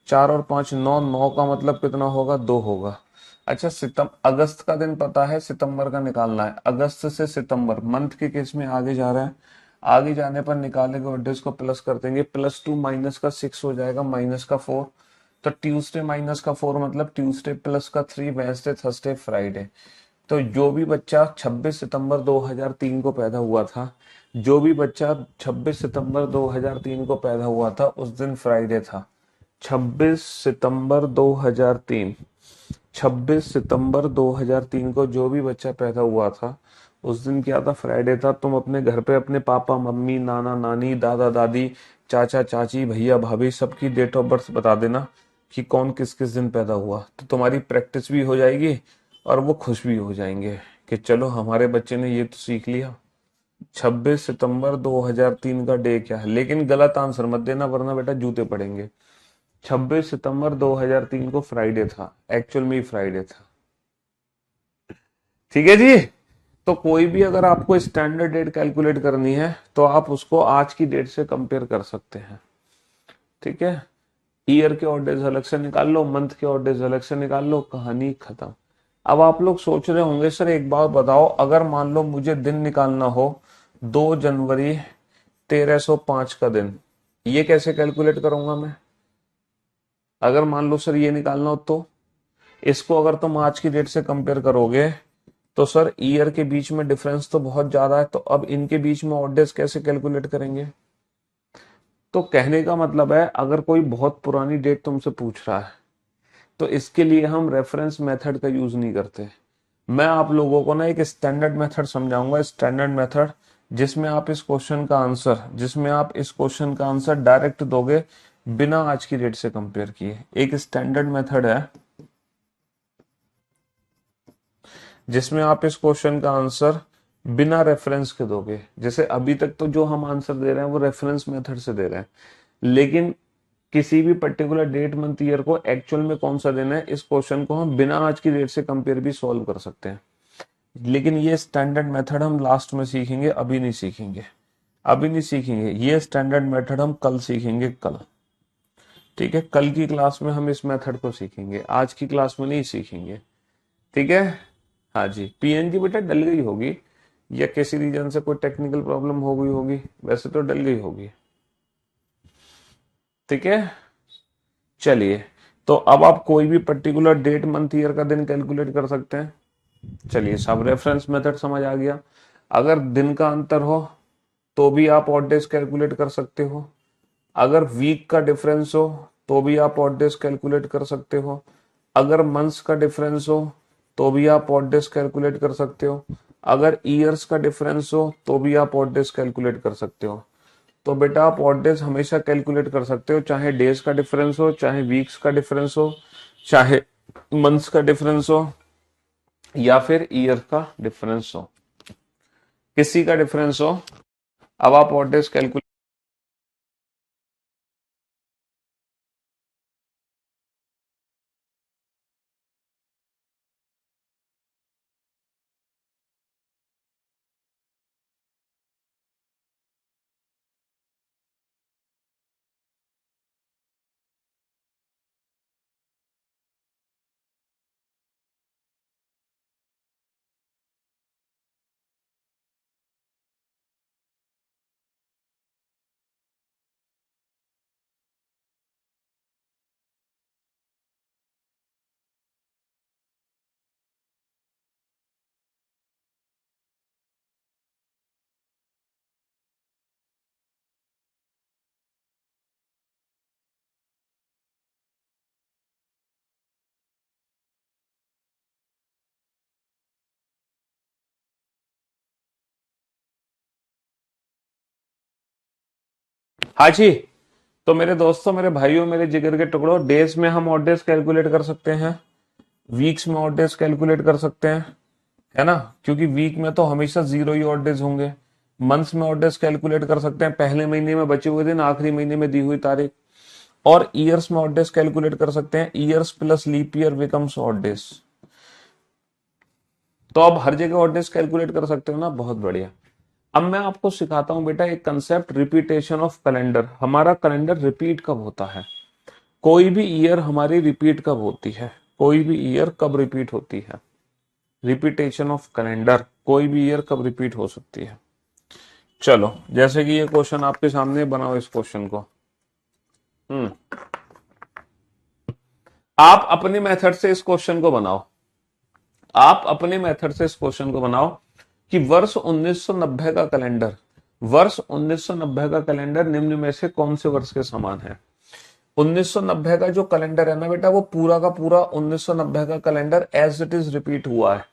4 और 5 9, 9 का मतलब कितना होगा? 2 होगा। अच्छा, अगस्त का दिन पता है, सितंबर का निकालना है। अगस्त से सितंबर मंथ के केस में आगे जा रहा है, आगे जाने पर निकालेंगे और डेज को प्लस कर देंगे। +2 माइनस का 6 हो जाएगा, माइनस का 4। तो ट्यूसडे माइनस का 4 मतलब ट्यूसडे प्लस का 3, वेडनेसडे थर्सडे फ्राइडे। तो जो भी बच्चा 26 सितंबर 2003 को पैदा हुआ था, जो भी बच्चा 26 सितंबर 2003 को पैदा हुआ था, उस दिन फ्राइडे था। 26 सितंबर 2003, 26 सितंबर 2003 को जो भी बच्चा पैदा हुआ था, उस दिन क्या था? फ्राइडे था। तुम अपने घर पे अपने पापा मम्मी नाना नानी दादा दादी चाचा चाची भैया भाभी सबकी डेट ऑफ बर्थ बता देना कि कौन किस किस दिन पैदा हुआ, तो तुम्हारी प्रैक्टिस भी हो जाएगी और वो खुश भी हो जाएंगे कि चलो हमारे बच्चे ने ये तो सीख लिया। 26 सितंबर 2003 का डे क्या है? लेकिन गलत आंसर मत देना वरना बेटा जूते पड़ेंगे। 26 सितंबर 2003 को फ्राइडे था, एक्चुअल में ही फ्राइडे था। ठीक है जी। तो कोई भी अगर आपको स्टैंडर्ड डेट कैलकुलेट करनी है तो आप उसको आज की डेट से कंपेयर कर सकते हैं। ठीक है। ईयर के ऑड डेज अलग से निकाल लो, मंथ के ऑड डेज अलग से निकाल लो, कहानी खत्म। अब आप लोग सोच रहे होंगे सर एक बात बताओ, अगर मान लो मुझे दिन निकालना हो 2 जनवरी 1305 का दिन, ये कैसे कैलकुलेट करूंगा मैं? अगर मान लो सर ये निकालना हो तो इसको अगर तुम आज की डेट से कंपेयर करोगे तो सर ईयर के बीच में डिफरेंस तो बहुत ज्यादा है, तो अब इनके बीच में ऑड डेज कैसे कैलकुलेट करेंगे? तो कहने का मतलब है अगर कोई बहुत पुरानी डेट तुमसे पूछ रहा है तो इसके लिए हम रेफरेंस मेथड का यूज नहीं करते। मैं आप लोगों को ना एक स्टैंडर्ड मेथड समझाऊंगा, स्टैंडर्ड मेथड जिसमें आप इस क्वेश्चन का आंसर डायरेक्ट दोगे बिना आज की डेट से कंपेयर किए। एक स्टैंडर्ड मेथड है जिसमें आप इस क्वेश्चन का आंसर बिना रेफरेंस के दोगे। जैसे अभी तक तो जो हम आंसर दे रहे हैं वो रेफरेंस मेथड से दे रहे हैं, लेकिन किसी भी पर्टिकुलर डेट मंथ ईयर को एक्चुअल में कौन सा देना है, इस क्वेश्चन को हम बिना आज की डेट से कंपेयर भी सॉल्व कर सकते हैं। लेकिन ये स्टैंडर्ड मेथड हम लास्ट में सीखेंगे, अभी नहीं सीखेंगे, अभी नहीं सीखेंगे। ये स्टैंडर्ड मेथड हम कल सीखेंगे, कल। ठीक है, कल की क्लास में हम इस मेथड को सीखेंगे, आज की क्लास में नहीं सीखेंगे। ठीक है, हाँ जी। पीएनजी बेटा डल गई होगी या किसी रीजन से कोई टेक्निकल प्रॉब्लम हो गई होगी, वैसे तो डल गई होगी। ठीक है, चलिए। तो अब आप कोई भी पर्टिकुलर डेट मंथ ईयर का दिन कैलकुलेट कर सकते हैं। चलिए, सब रेफरेंस मेथड समझ आ गया। अगर दिन का अंतर हो तो भी आप ऑड डेज कैलकुलेट कर सकते हो, अगर वीक का डिफरेंस हो तो भी आप ऑड डेज कैलकुलेट कर सकते हो, अगर मंथ्स का डिफरेंस हो तो भी आप ऑड डेज कैलकुलेट कर सकते हो, अगर ईयर्स का डिफरेंस हो तो भी आप ऑड डेज कैलकुलेट कर सकते हो। तो बेटा आप ऑड डेज हमेशा कैलकुलेट कर सकते हो, चाहे डेज का डिफरेंस हो, चाहे वीक्स का डिफरेंस हो, चाहे मंथ्स का डिफरेंस हो, या फिर ईयर का डिफरेंस हो, किसी का डिफरेंस हो, अब आप ऑड डेज कैलकुलेट। हाँ जी। तो मेरे दोस्तों, मेरे भाइयों, मेरे जिगर के टुकड़ों, डेज में हम ऑड डेज कैलकुलेट कर सकते हैं, वीक्स में ऑड डेज कैलकुलेट कर सकते हैं, है ना, क्योंकि वीक में तो हमेशा जीरो ही ऑड डेज होंगे। मंथ्स में ऑड डेज कैलकुलेट कर सकते हैं, पहले महीने में बचे हुए दिन, आखिरी महीने में दी हुई तारीख। और ईयर्स में ऑड डेज कैलकुलेट कर सकते हैं, years plus leap year becomes odd days. तो अब हर जगह ऑड डेज कैलकुलेट कर सकते हो ना, बहुत बढ़िया। अब मैं आपको सिखाता हूं बेटा एक कंसेप्ट, रिपीटेशन ऑफ कैलेंडर। हमारा कैलेंडर रिपीट कब होता है, कोई भी ईयर हमारी रिपीट कब होती है, कोई भी ईयर कब रिपीट होती है, रिपीटेशन ऑफ कैलेंडर, कोई भी ईयर कब रिपीट हो सकती है। चलो, जैसे कि ये क्वेश्चन आपके सामने, बनाओ इस क्वेश्चन को। हम्म आप अपने मेथड से इस क्वेश्चन को बनाओ, आप अपने मेथड से इस क्वेश्चन को बनाओ कि वर्ष 1990 का कैलेंडर, वर्ष 1990 का कैलेंडर निम्न में से कौन से वर्ष के समान है। 1990 का जो कैलेंडर है ना बेटा, वो पूरा का पूरा 1990 का calendar as it is repeat हुआ है।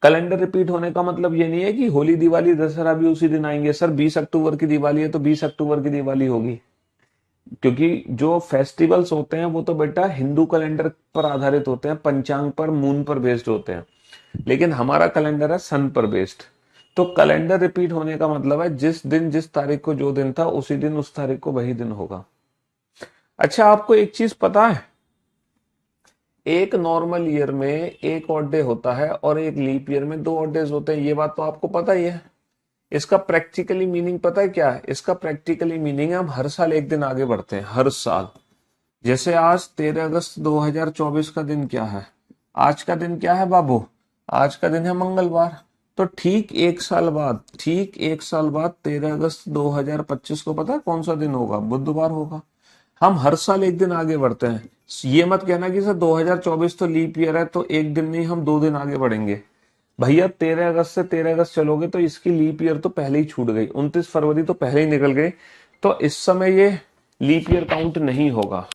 कैलेंडर रिपीट होने का मतलब ये नहीं है कि होली दिवाली दशहरा भी उसी दिन आएंगे। सर 20 अक्टूबर की दिवाली है तो 20 अक्टूबर की दिवाली होगी, क्योंकि जो फेस्टिवल्स होते हैं वो तो बेटा हिंदू कैलेंडर पर आधारित होते हैं, पंचांग पर, मून पर बेस्ड होते हैं, लेकिन हमारा कैलेंडर है सन पर बेस्ड। तो कैलेंडर रिपीट होने का मतलब है जिस दिन जिस तारीख को जो दिन था उसी दिन उस तारीख को वही दिन होगा। अच्छा, आपको एक चीज पता है, एक नॉर्मल ईयर में एक ऑड डे होता है और एक लीप ईयर में 2 ऑड डेज होते हैं, ये बात तो आपको पता ही है। इसका प्रैक्टिकली मीनिंग पता है क्या है? इसका प्रैक्टिकली मीनिंग है हम हर साल एक दिन आगे बढ़ते हैं, हर साल। जैसे आज 13 अगस्त 2024 का दिन क्या है? आज का दिन क्या है बाबू? आज का दिन है मंगलवार। तो ठीक एक साल बाद 13 अगस्त 2025 को पता है कौन सा दिन होगा? बुधवार होगा। हम हर साल एक दिन आगे बढ़ते हैं। ये मत कहना कि सर 2024 तो लीप ईयर है तो एक दिन नहीं हम 2 दिन आगे बढ़ेंगे। भैया 13 अगस्त से 13 अगस्त चलोगे तो इसकी लीप ईयर तो पहले ही छूट गई, 29 फरवरी तो पहले ही निकल गई, तो इस समय ये लीप ईयर काउंट नहीं होगा।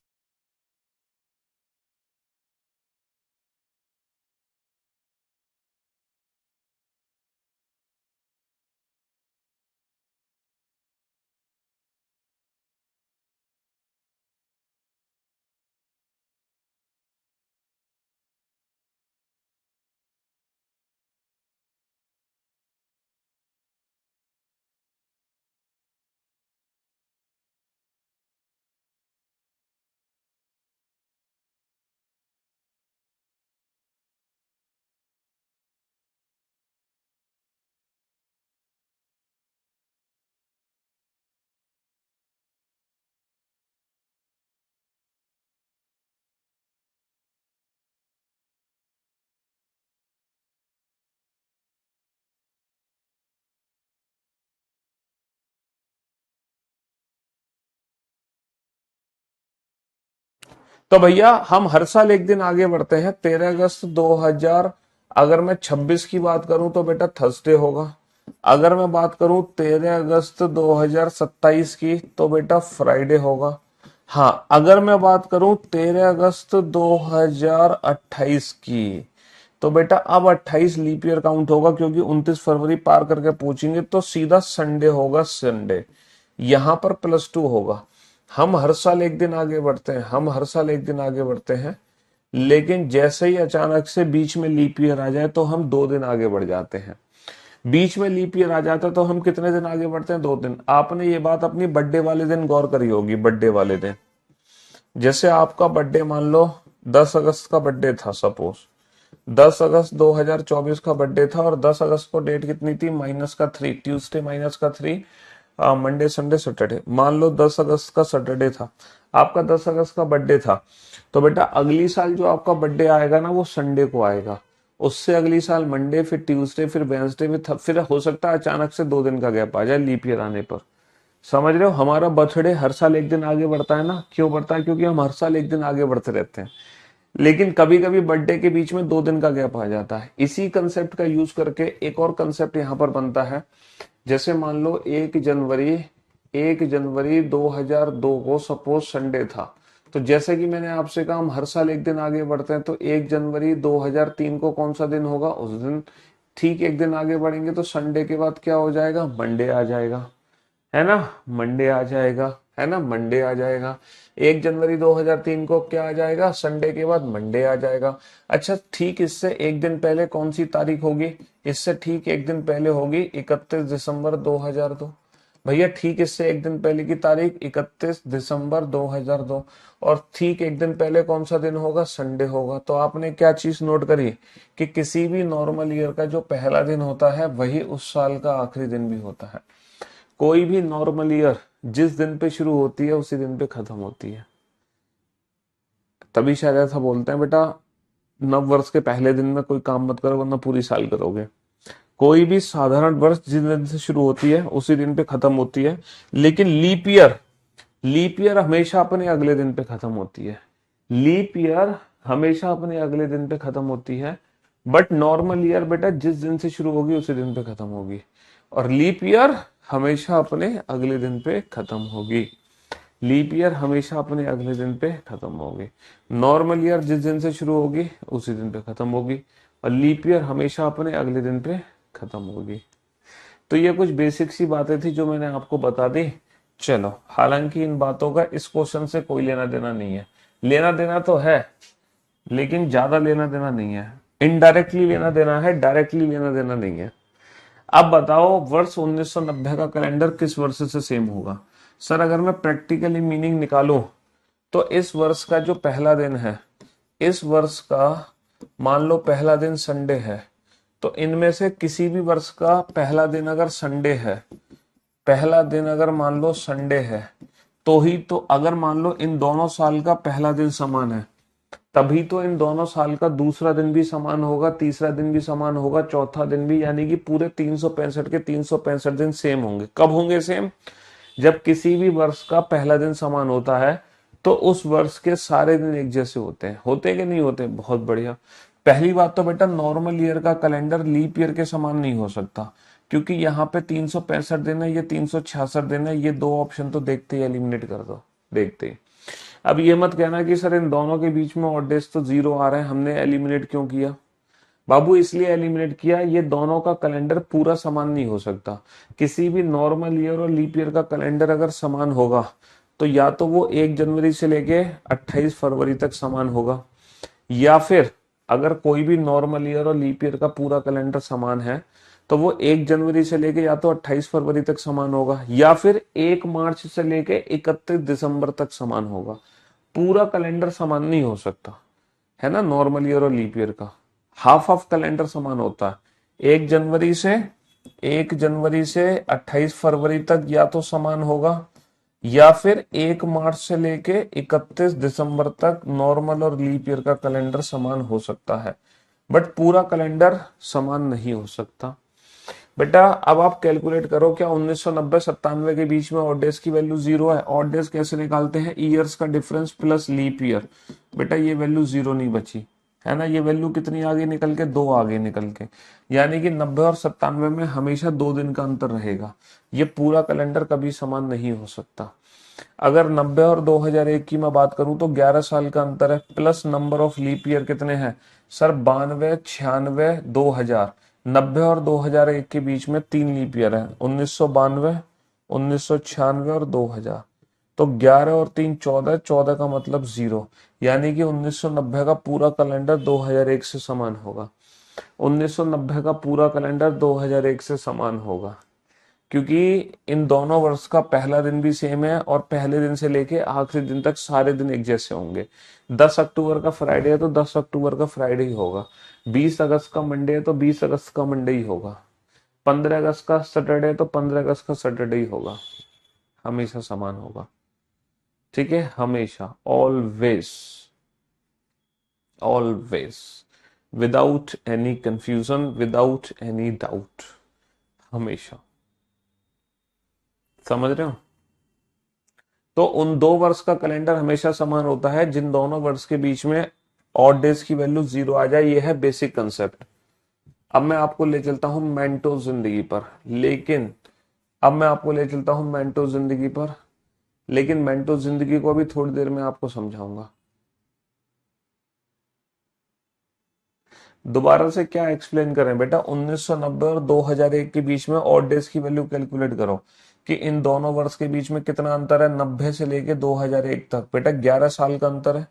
तो भैया हम हर साल एक दिन आगे बढ़ते हैं। 13 अगस्त 2000, अगर मैं 26 की बात करूं तो बेटा थर्सडे होगा। अगर मैं बात करूं 13 अगस्त 2027 की तो बेटा फ्राइडे होगा। हाँ, अगर मैं बात करूं 13 अगस्त 2028 की तो बेटा अब 28 लीप ईयर काउंट होगा, क्योंकि 29 फरवरी पार करके पहुंचेंगे तो सीधा संडे होगा। संडे यहां पर +2 होगा। हम हर साल एक दिन आगे बढ़ते हैं, हम हर साल एक दिन आगे बढ़ते हैं, लेकिन जैसे ही अचानक से बीच में लीप ईयर आ जाए तो हम 2 दिन आगे बढ़ जाते हैं। बीच में लीप ईयर आ जाता है तो हम कितने दिन आगे बढ़ते हैं? 2 दिन। आपने ये बात अपनी बर्थडे वाले दिन गौर करी होगी। बर्थडे वाले दिन, जैसे आपका बर्थडे मान लो 10 अगस्त का बर्थडे था, सपोज 10 अगस्त 2024 का बर्थडे था, और 10 अगस्त को डेट कितनी थी? -3, ट्यूसडे -3, मंडे संडे सैटरडे। मान लो 10 अगस्त का सैटरडे था, आपका 10 अगस्त का बर्थडे था, तो बेटा अगली साल जो आपका बर्थडे आएगा ना वो संडे को आएगा। उससे अगली साल मंडे, फिर ट्यूसडे, फिर वेंसडे, फिर हो सकता है अचानक से 2 दिन का गैप आ जाए लीप ईयर आने पर। समझ रहे हो? हमारा बर्थडे हर साल एक दिन आगे बढ़ता है ना। क्यों बढ़ता है? क्योंकि हम हर साल एक दिन आगे बढ़ते रहते हैं, लेकिन कभी कभी बर्थडे के बीच में 2 दिन का गैप आ जाता है। इसी कंसेप्ट का यूज करके एक और कंसेप्ट यहाँ पर बनता है। जैसे मान लो 1 जनवरी 2002 को सपोज संडे था, तो जैसे कि मैंने आपसे कहा हम हर साल एक दिन आगे बढ़ते हैं, तो 1 जनवरी 2003 को कौन सा दिन होगा? उस दिन ठीक एक दिन आगे बढ़ेंगे, तो संडे के बाद क्या हो जाएगा? मंडे आ जाएगा, है ना? मंडे आ जाएगा, है ना? मंडे आ जाएगा। 1 जनवरी 2003 को क्या आ जाएगा? संडे के बाद मंडे आ जाएगा। अच्छा, ठीक इससे एक दिन पहले कौन सी तारीख होगी? इससे ठीक एक दिन पहले होगी 31 दिसंबर 2002। भैया ठीक इससे एक दिन पहले की तारीख 31 दिसंबर 2002, और ठीक एक दिन पहले कौन सा दिन होगा? संडे होगा। तो आपने क्या चीज नोट करी कि किसी भी नॉर्मल ईयर का जो पहला दिन होता है वही उस साल का आखिरी दिन भी होता है। कोई भी नॉर्मल ईयर जिस दिन पे शुरू होती है उसी दिन पे खत्म होती है। तभी शायद ऐसा बोलते हैं बेटा, नव वर्ष के पहले दिन में कोई काम मत करो वरना पूरी साल करोगे। कोई भी साधारण वर्ष जिस दिन से शुरू होती है उसी दिन पे खत्म होती है, लेकिन लीप ईयर हमेशा अपने अगले दिन पे खत्म होती है। लीप ईयर हमेशा अपने अगले दिन पे खत्म होती है, बट नॉर्मल ईयर बेटा जिस दिन से शुरू होगी उसी दिन पे खत्म होगी, और लीप ईयर हमेशा अपने अगले दिन पे खत्म होगी। लीप ईयर हमेशा अपने अगले दिन पे खत्म होगी। नॉर्मल ईयर जिस दिन से शुरू होगी उसी दिन पे खत्म होगी, और लीप ईयर हमेशा अपने अगले दिन पे खत्म होगी। तो ये कुछ बेसिक सी बातें थी जो मैंने आपको बता दी। चलो, हालांकि इन बातों का इस क्वेश्चन से कोई लेना देना नहीं है। लेना देना तो है, लेकिन ज्यादा लेना देना नहीं है। इनडायरेक्टली लेना देना है, डायरेक्टली लेना देना नहीं है। अब बताओ वर्ष 1990 का कैलेंडर किस वर्ष से सेम होगा? सर अगर मैं प्रैक्टिकली मीनिंग निकालूं तो इस वर्ष का जो पहला दिन है, इस वर्ष का मान लो पहला दिन संडे है, तो इनमें से किसी भी वर्ष का पहला दिन अगर संडे है, पहला दिन अगर मान लो संडे है, तो ही तो, अगर मान लो इन दोनों साल का पहला दिन समान है, तभी तो इन दोनों साल का दूसरा दिन भी समान होगा, तीसरा दिन भी समान होगा, चौथा दिन भी, यानी कि पूरे 365 के 365 दिन सेम होंगे। कब होंगे सेम? जब किसी भी वर्ष का पहला दिन समान होता है तो उस वर्ष के सारे दिन एक जैसे होते हैं। होते कि नहीं होते? बहुत बढ़िया। पहली बात तो बेटा, नॉर्मल ईयर का कैलेंडर लीप ईयर के समान नहीं हो सकता, क्योंकि यहाँ पे 365 दिन है, ये 366 दिन है। ये दो ऑप्शन तो देखते ही एलिमिनेट कर दो, देखते ही। अब ये मत कहना कि सर इन दोनों के बीच में ऑड डेज तो 0 आ रहे हैं, हमने एलिमिनेट क्यों किया? बाबू इसलिए एलिमिनेट किया, ये दोनों का कैलेंडर पूरा समान नहीं हो सकता। किसी भी नॉर्मल ईयर और लीप ईयर का कैलेंडर अगर समान होगा तो या तो वो 1 जनवरी से लेके 28 फरवरी तक समान होगा, या फिर अगर कोई भी नॉर्मल ईयर और लीप ईयर का पूरा कैलेंडर समान है तो वो 1 जनवरी से लेके या तो 28 फरवरी तक समान होगा, या फिर 1 मार्च से लेके 31 दिसंबर तक समान होगा। पूरा कैलेंडर समान नहीं हो सकता, है ना? नॉर्मल ईयर और लीप ईयर का हाफ ऑफ कैलेंडर समान होता है। 1 जनवरी से 28 फरवरी तक या तो समान होगा, या फिर 1 मार्च से लेके 31 दिसंबर तक नॉर्मल और लीप ईयर का कैलेंडर समान हो सकता है, बट पूरा कैलेंडर समान नहीं हो सकता। बेटा अब आप कैलकुलेट करो, क्या 1990-97 के बीच में ऑड डेज की वैल्यू 0 है? ऑड डेज कैसे निकालते हैं? ईयर्स का डिफरेंस प्लस लीप ईयर। बेटा ये वैल्यू 0 नहीं बची, है ना? ये वैल्यू कितनी आगे निकल के? 2 आगे निकल के, यानी कि 90 और 97 में हमेशा 2 दिन का अंतर रहेगा। ये पूरा कैलेंडर कभी समान नहीं हो सकता। अगर 90 और 2001 की मैं बात करूं तो 11 साल का अंतर है, plus number of leap year कितने हैं सर? 92, 96, 2000। 90 और 2001 के बीच में 3 लीप ईयर है, 1992, 1996 और 2000। तो 11 और 3 14, 14 का मतलब 0, यानी कि 1990 का पूरा कैलेंडर 2001 से समान होगा। 1990 का पूरा कैलेंडर 2001 से समान होगा, क्योंकि इन दोनों वर्ष का पहला दिन भी सेम है और पहले दिन से लेके आखिरी दिन तक सारे दिन एक जैसे होंगे। 10 अक्टूबर का फ्राइडे है तो 10 अक्टूबर का फ्राइडे ही होगा। 20 अगस्त का मंडे है तो 20 अगस्त का मंडे ही होगा। 15 अगस्त का सैटरडे है तो 15 अगस्त का सैटरडे ही होगा। हमेशा समान होगा, ठीक है? हमेशा, always, always, without any confusion, without any doubt, हमेशा। समझ रहे हो? तो उन 2 वर्ष का कैलेंडर हमेशा समान होता है जिन दोनों वर्ष के बीच में ऑड डेज की वैल्यू 0 आ जाए। ये है बेसिक कंसेप्ट। अब मैं आपको ले चलता हूं मेंटो जिंदगी पर, लेकिन अब मैं आपको ले चलता हूं मेंटो जिंदगी पर, लेकिन मेंटो जिंदगी को अभी थोड़ी देर में आपको समझाऊंगा। दोबारा से क्या एक्सप्लेन करें बेटा? 1990 और 2001 के बीच में ऑड डेज की वैल्यू कैलकुलेट करो कि इन दोनों वर्ष के बीच में कितना अंतर है 90 से लेके 2001 तक। बेटा 11 साल का अंतर है,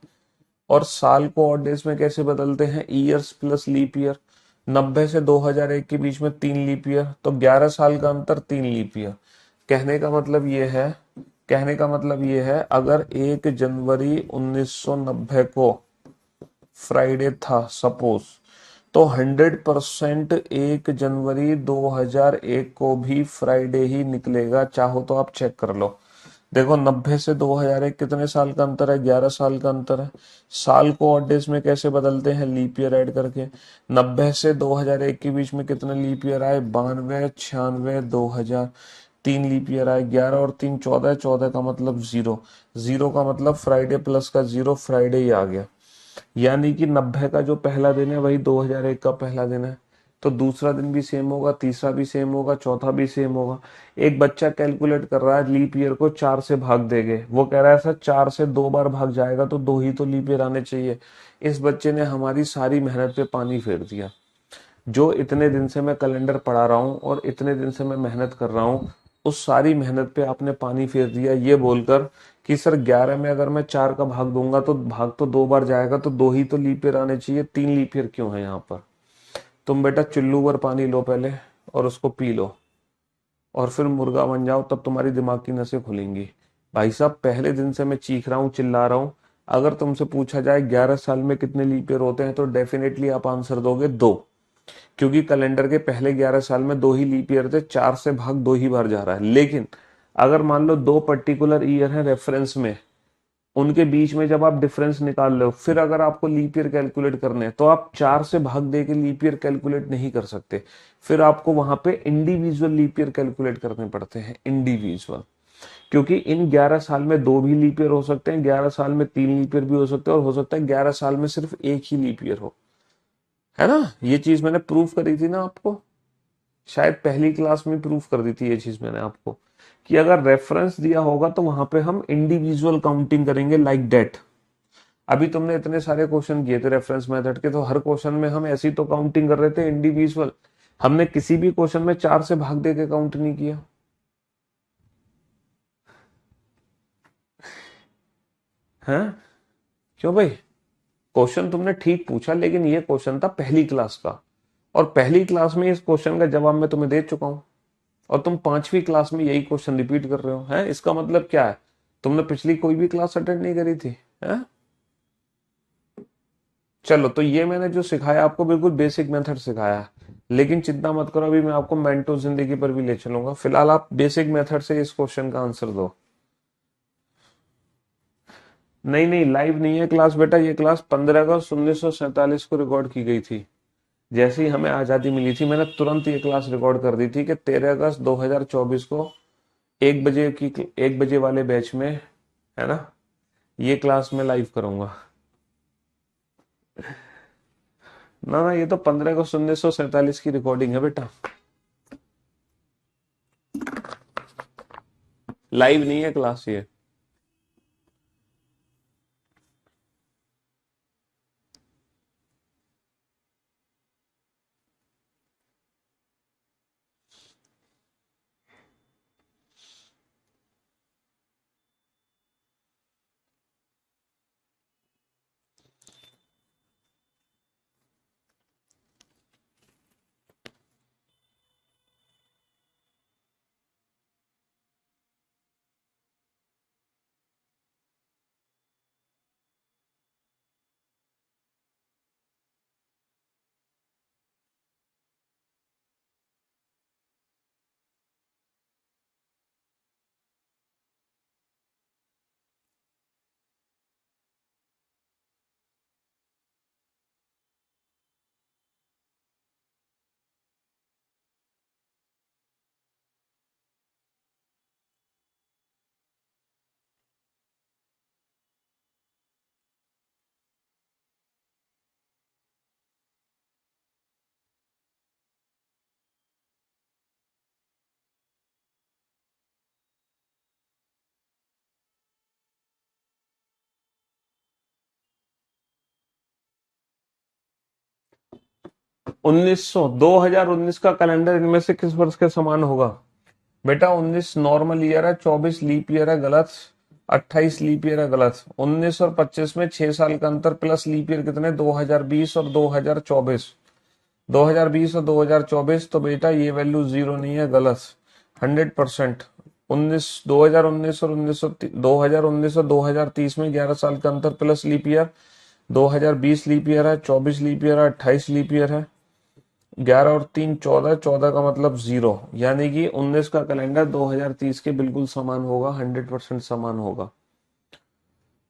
और साल को ऑड डेज में कैसे बदलते हैं? Years plus leap year. 90 से 2001 के बीच में 3 लीप ईयर, तो 11 साल का अंतर 3 लीप ईयर। कहने का मतलब ये है, कहने का मतलब ये है, अगर 1 जनवरी 1990 को फ्राइडे था सपोज, तो 100% 1 जनवरी 2001 को भी फ्राइडे ही निकलेगा। चाहो तो आप चेक कर लो। देखो 90 से 2001 कितने साल का अंतर है? 11 साल का अंतर है। साल को ऑड डेज में कैसे बदलते हैं? लीप ईयर ऐड करके। 90 से 2001 के बीच में कितने लीप ईयर आए? 92, 96, 2000। 3 लीप ईयर आए, 11 और 3 14, 14 का मतलब 0, 0 का मतलब फ्राइडे प्लस का 0, फ्राइडे ही आ गया। यानी कि 90 का जो पहला दिन है वही 2001 का पहला दिन है, तो दूसरा दिन भी सेम होगा, तीसरा भी सेम होगा, चौथा भी सेम होगा। एक बच्चा कैलकुलेट कर रहा है लीप ईयर को 4 से भाग देंगे, वो कह रहा है सर 4 से 2 बार भाग जाएगा तो 2 ही तो लीप ईयर आने चाहिए। इस बच्चे ने हमारी सारी मेहनत पे पानी फेर दिया। जो इतने दिन से मैं कैलेंडर पढ़ा रहा हूँ और इतने दिन से मैं मेहनत कर रहा हूँ, उस सारी मेहनत पे आपने पानी फेर दिया ये बोलकर कि सर 11 में अगर मैं 4 का भाग दूंगा तो भाग तो 2 बार जाएगा, तो 2 ही तो लीप ईयर आने चाहिए, 3 लीप ईयर क्यों है यहाँ पर? तुम बेटा चुल्लू भर पानी लो पहले और उसको पी लो, और फिर मुर्गा बन जाओ, तब तुम्हारी दिमाग की नसें खुलेंगी। भाई साहब पहले दिन से मैं चीख रहा हूँ, चिल्ला रहा हूँ। अगर तुमसे पूछा जाए 11 साल में कितने लीप ईयर होते हैं तो डेफिनेटली आप आंसर दोगे 2, क्योंकि कैलेंडर के पहले 11 साल में 2 ही लीप ईयर थे, 4 से भाग 2 ही बार जा रहा है। लेकिन अगर मान लो दो पर्टिकुलर ईयर है रेफरेंस में, उनके बीच में जब आप डिफरेंस निकाल लो, फिर अगर आपको लीप ईयर कैलकुलेट करने हैं तो आप 4 से भाग दे के लीप ईयर कैलकुलेट नहीं कर सकते, फिर आपको वहां पे इंडिविजुअल लीप ईयर कैलकुलेट करने पड़ते हैं, इंडिविजुअल। क्योंकि इन 11 साल में दो भी लीप ईयर हो सकते हैं, 11 साल में 3 लीप ईयर भी हो सकते हैं, और हो सकता है 11 साल में सिर्फ एक ही लीप ईयर हो, है ना। ये चीज मैंने प्रूफ करी थी ना आपको, शायद पहली क्लास में प्रूफ कर दी थी ये चीज मैंने आपको, कि अगर रेफरेंस दिया होगा तो वहां पे हम इंडिविजुअल काउंटिंग करेंगे लाइक डेट। अभी तुमने इतने सारे क्वेश्चन किए थे रेफरेंस मेथड के, तो हर क्वेश्चन में हम ऐसी तो काउंटिंग कर रहे थे इंडिविजुअल, हमने किसी भी क्वेश्चन में 4 से भाग दे के काउंट नहीं किया, है। क्यों भाई, क्वेश्चन तुमने ठीक पूछा, लेकिन ये क्वेश्चन था पहली क्लास का, और पहली क्लास में इस क्वेश्चन का जवाब मैं तुम्हें दे चुका हूं, और तुम 5वीं क्लास में यही क्वेश्चन रिपीट कर रहे हो, है। इसका मतलब क्या है, तुमने पिछली कोई भी क्लास अटेंड नहीं करी थी, है। चलो, तो ये मैंने जो सिखाया आपको बिल्कुल बेसिक मेथड सिखाया है, लेकिन चिंता मत करो, अभी मैं आपको मेंटो जिंदगी पर भी ले चलूंगा। फिलहाल आप बेसिक मेथड से इस क्वेश्चन का आंसर दो। नहीं नहीं, लाइव नहीं है क्लास बेटा, ये क्लास 15 अगस्त 1947 को रिकॉर्ड की गई थी। जैसे ही हमें आजादी मिली थी, मैंने तुरंत ये क्लास रिकॉर्ड कर दी थी कि 13 अगस्त 2024 को 1 बजे की, 1 बजे वाले बैच में, है ना, ये क्लास में लाइव करूंगा। ना ना, ये तो 15 अगस्त 1947 की रिकॉर्डिंग है बेटा, लाइव नहीं है क्लास ये। 2019 का कैलेंडर इनमें से किस वर्ष के समान होगा? बेटा 19 नॉर्मल ईयर है, 24 लीप ईयर है, गलत। 28 लीप ईयर है, गलत। 19 और 25 में 6 साल का अंतर, प्लस लीप ईयर कितने, 2020 और 2024। 2020 और 2024, तो बेटा ये वैल्यू जीरो नहीं है, गलत। 100%। 2019 और 2030 में 11 साल का अंतर plus leap year, 2020 leap year है, 24 लीप ईयर है, 28 लीप ईयर है, 11 और 3 14, 14 का मतलब जीरो, यानी कि 19 का कैलेंडर 2030 के बिल्कुल समान होगा, 100% समान होगा।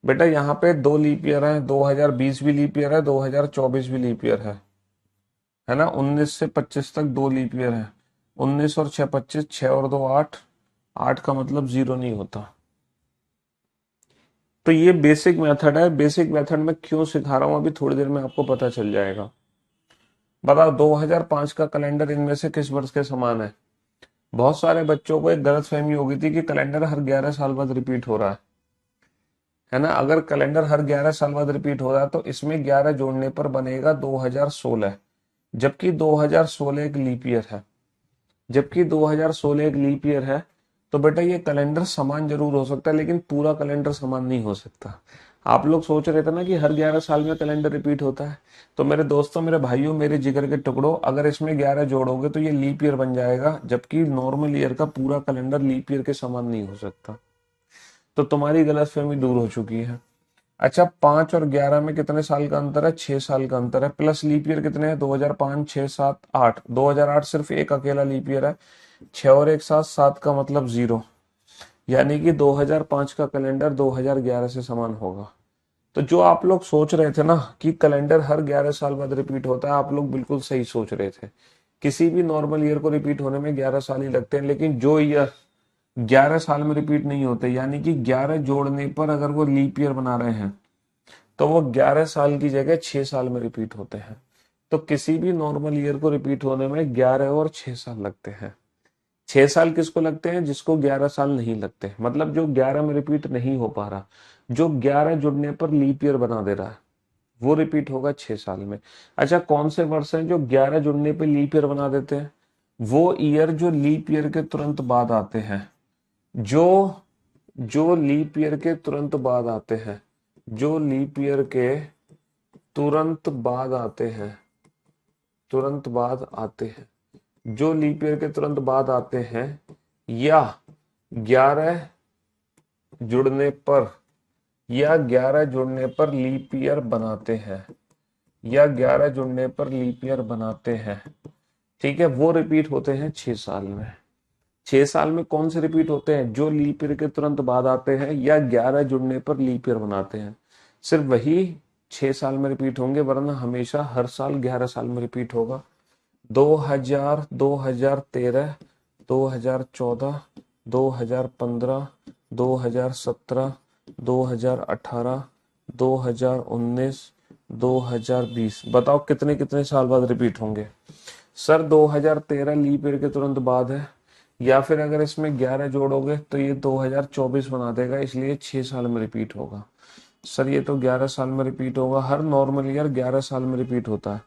बेटा यहाँ पे 2 लीप ईयर है, 2020 भी लीप ईयर है, 2024 भी लीप ईयर है ना। 19 से 25 तक 2 लीप ईयर है। 19 और 6 25, 6 और 2 8, 8 का मतलब जीरो नहीं होता। तो ये बेसिक मेथड है, बेसिक मेथड में क्यों सिखा रहा हूं अभी थोड़ी देर में आपको पता चल जाएगा। बताओ 2005 का कैलेंडर इनमें से किस वर्ष के समान है? बहुत सारे बच्चों को एक गलतफहमी हो गई थी कि कैलेंडर हर 11 साल बाद रिपीट हो रहा है ना। अगर कैलेंडर हर 11 साल बाद रिपीट हो रहा है तो इसमें 11 जोड़ने पर बनेगा 2016, जबकि 2016 एक लीप ईयर है। जबकि 2016 एक लीप ईयर है, तो बेटा ये कैलेंडर समान जरूर हो सकता है, लेकिन पूरा कैलेंडर समान नहीं हो सकता। आप लोग सोच रहे थे ना कि हर 11 साल में कैलेंडर रिपीट होता है, तो मेरे दोस्तों, मेरे भाइयों, मेरे जिगर के टुकड़ों, अगर इसमें 11 जोड़ोगे तो ये लीप ईयर बन जाएगा, जबकि नॉर्मल ईयर का पूरा कैलेंडर लीप ईयर के समान नहीं हो सकता। तो तुम्हारी गलतफहमी दूर हो चुकी है। अच्छा, 5 और 11 में कितने साल का अंतर है? 6 साल का अंतर है, प्लस लीप ईयर कितने हैं? 2005, 6, 7, 8। 2008 सिर्फ एक अकेला लीप ईयर है। 6 और 1 7, 7 का मतलब जीरो। यानी कि 2005 का कैलेंडर 2011 से समान होगा। तो जो आप लोग सोच रहे थे ना कि कैलेंडर हर 11 साल बाद रिपीट होता है, आप लोग बिल्कुल सही सोच रहे थे। किसी भी नॉर्मल ईयर को रिपीट होने में 11 साल ही लगते हैं, लेकिन जो ईयर 11 साल में रिपीट नहीं होते, यानी कि 11 जोड़ने पर अगर वो लीप ईयर बना रहे हैं तो वो 11 साल की जगह 6 साल में रिपीट होते हैं। तो किसी भी नॉर्मल ईयर को रिपीट होने में 11 और 6 साल लगते हैं। 6 साल किसको लगते हैं? जिसको 11 साल नहीं लगते, मतलब जो 11 में रिपीट नहीं हो पा रहा, जो 11 जुड़ने पर लीप ईयर बना दे रहा है, वो रिपीट होगा 6 साल में। अच्छा, कौन से वर्ष हैं जो 11 जुड़ने पे लीप ईयर बना देते हैं? वो ईयर जो लीप ईयर के तुरंत बाद आते हैं, जो जो लीप ईयर के तुरंत बाद आते हैं, जो लीप ईयर के तुरंत बाद आते हैं, तुरंत बाद आते हैं, जो लीप ईयर के तुरंत बाद आते हैं, या 11 जुड़ने पर, या 11 जुड़ने पर लीप ईयर बनाते हैं, या 11 जुड़ने पर लीप ईयर बनाते हैं, ठीक है, वो रिपीट होते हैं 6 साल में। 6 साल में कौन से रिपीट होते हैं? जो लीप ईयर के तुरंत बाद आते हैं या 11 जुड़ने पर लीप ईयर बनाते हैं, सिर्फ वही 6 साल में रिपीट होंगे, वरना हमेशा हर साल 11 साल में रिपीट होगा। 2000, 2013, 2014, 2015, 2017, 2018, 2019, 2020, बताओ कितने कितने साल बाद रिपीट होंगे? सर 2013 लीप ईयर के तुरंत बाद है, या फिर अगर इसमें 11 जोड़ोगे तो ये 2024 बना देगा, इसलिए 6 साल में रिपीट होगा। सर ये तो 11 साल में रिपीट होगा, हर नॉर्मल ईयर 11 साल में रिपीट होता है,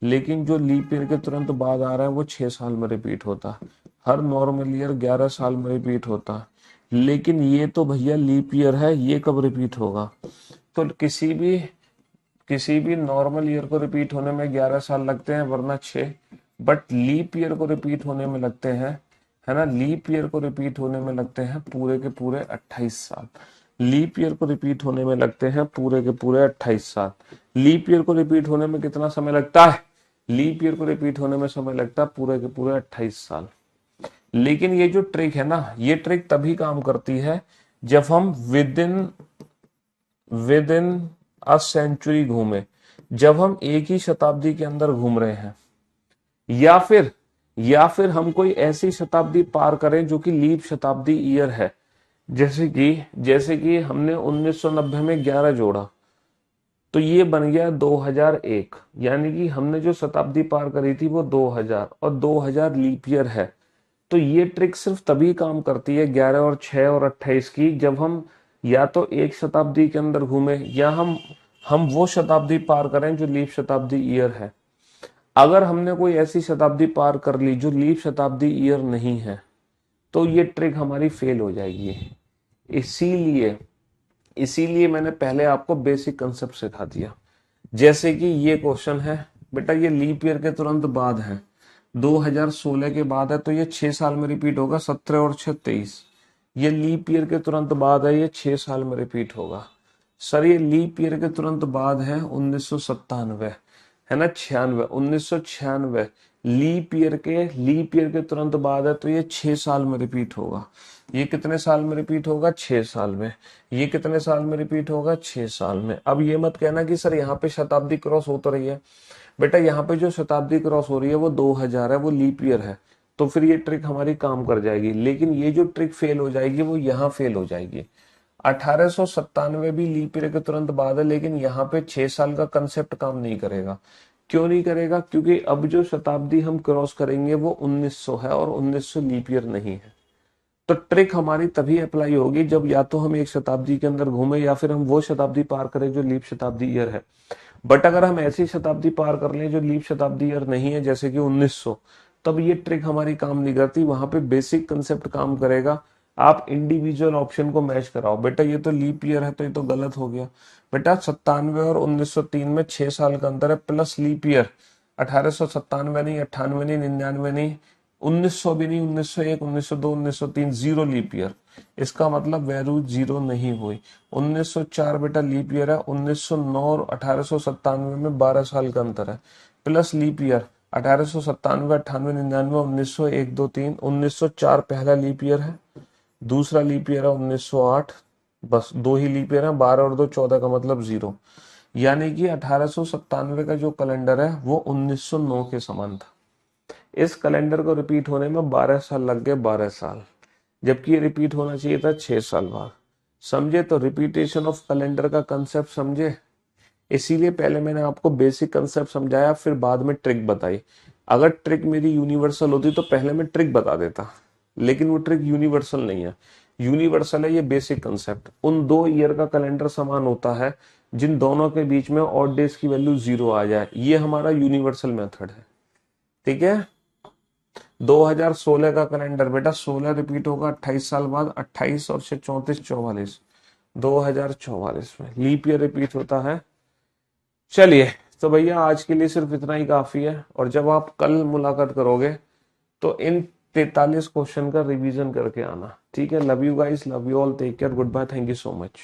लेकिन जो लीप ईयर के तुरंत बाद आ रहा है वो 6 साल में रिपीट होता है। हर नॉर्मल ईयर 11 साल में रिपीट होता है, लेकिन ये तो भैया लीप ईयर है, ये कब रिपीट होगा? तो किसी भी नॉर्मल ईयर को रिपीट होने में 11 साल लगते हैं, वरना 6, बट लीप ईयर को रिपीट होने में लगते हैं, है ना, लीप ईयर को रिपीट होने में लगते हैं पूरे के पूरे 28 साल। लीप ईयर को रिपीट होने में लगते हैं पूरे के पूरे 28 साल। लीप ईयर को रिपीट होने में कितना समय लगता है? लीप ईयर को रिपीट होने में समय लगता है पूरे के पूरे 28 साल। लेकिन ये जो ट्रिक है ना, ये ट्रिक तभी काम करती है जब हम विद इन अ सेंचुरी घूमे, जब हम एक ही शताब्दी के अंदर घूम रहे हैं, या फिर हम कोई ऐसी शताब्दी पार करें जो कि लीप शताब्दी ईयर है। जैसे कि हमने 1990 में 11 जोड़ा तो ये बन गया 2001, यानी कि हमने जो शताब्दी पार करी थी वो 2000, और 2000 लीप ईयर है। तो ये ट्रिक सिर्फ तभी काम करती है 11 और 6 और 28 की, जब हम या तो एक शताब्दी के अंदर घूमे, या हम वो शताब्दी पार करें जो लीप शताब्दी ईयर है। अगर हमने कोई ऐसी शताब्दी पार कर ली जो लीप शताब्दी ईयर नहीं है, तो ये ट्रिक हमारी फेल हो जाएगी। इसीलिए इसीलिए मैंने पहले आपको बेसिक कंसेप्ट सिखा दिया। जैसे कि ये क्वेश्चन है, बेटा ये लीप ईयर के तुरंत बाद है, 2016 के बाद है, तो ये 6 साल में रिपीट होगा, 17 और 6 23। ये लीप ईयर के तुरंत बाद है, ये 6 साल में रिपीट होगा। सर ये लीप ईयर के तुरंत बाद है 1997, है ना, 96, 1996 लीप ईयर के तुरंत बाद है, तो ये 6 साल में रिपीट होगा। ये कितने साल में रिपीट होगा? 6 साल में। ये कितने साल में रिपीट होगा? 6 साल में। अब ये मत कहना कि सर यहाँ पे शताब्दी क्रॉस हो तो रही है। बेटा यहाँ पे जो शताब्दी क्रॉस हो रही है वो 2000 है, वो लीप ईयर है, तो फिर ये ट्रिक हमारी काम कर जाएगी। लेकिन ये जो ट्रिक फेल हो जाएगी वो यहाँ फेल हो जाएगी। 1897 भी लीप ईयर के तुरंत बाद है, लेकिन यहाँ पे 6 साल का कंसेप्ट काम नहीं करेगा। क्यों नहीं करेगा? क्योंकि अब जो शताब्दी हम क्रॉस करेंगे वो 1900 है, और 1900 लीप ईयर नहीं है। तो ट्रिक हमारी तभी अप्लाई होगी जब या तो हम एक शताब्दी के अंदर घूमे, या फिर हम वो शताब्दी पार करें जो लीप शताब्दी ईयर है। बट अगर हम ऐसी शताब्दी पार कर लें जो लीप शताब्दी ईयर नहीं है, जैसे कि 1900, तब ये ट्रिक हमारी काम नहीं करती। वहां पे बेसिक कंसेप्ट काम करेगा। आप इंडिविजुअल ऑप्शन को मैच कराओ। बेटा ये तो लीप ईयर है, तो ये तो गलत हो गया। बेटा 97 और 1903 में 6 साल का अंतर है, प्लस लीप ईयर। 1897 नहीं, 98 नहीं, 99 नहीं, 1900 भी नहीं, 1901, 1902, 1903, जीरो लीप ईयर। इसका मतलब वैल्यू जीरो नहीं हुई। 1904 बेटा लीप ईयर है। 1909 और 1897 में 12 साल का अंतर है, प्लस लीप ईयर। 1897, 98, 99, 1901, 2, 3, 1904 पहला लीप ईयर है। दूसरा लीप ईयर है 1908, बस दो ही लीप ईयर है, 12 और 2 14 का मतलब 0। यानी कि 1897 का जो कैलेंडर है वो 1909 के समान था। इस कैलेंडर को रिपीट होने में 12 साल लग गए, 12 साल, जबकि ये रिपीट होना चाहिए था 6 साल बाद। समझे? तो रिपीटेशन ऑफ कैलेंडर का कंसेप्ट समझे। इसीलिए पहले मैंने आपको बेसिक कंसेप्ट समझाया, फिर बाद में ट्रिक बताई। अगर ट्रिक मेरी यूनिवर्सल होती तो पहले मैं ट्रिक बता देता, लेकिन वो ट्रिक यूनिवर्सल नहीं है। यूनिवर्सल है ये बेसिक कंसेप्ट। उन दो ईयर का कैलेंडर समान होता है जिन दोनों के बीच में ऑड डेज की वैल्यू 0 आ जाए, ये हमारा यूनिवर्सल मेथड है। ठीक है। 2016 का कैलेंडर बेटा 16 रिपीट होगा 28 साल बाद, 28 और 6 34 44, 2044 में लीप ईयर रिपीट होता है। चलिए, तो भैया आज के लिए सिर्फ इतना ही काफी है, और जब आप कल मुलाकात करोगे तो इन 43 क्वेश्चन का रिवीजन करके आना। ठीक है। Love you guys, love you all, take care, goodbye, thank you so much.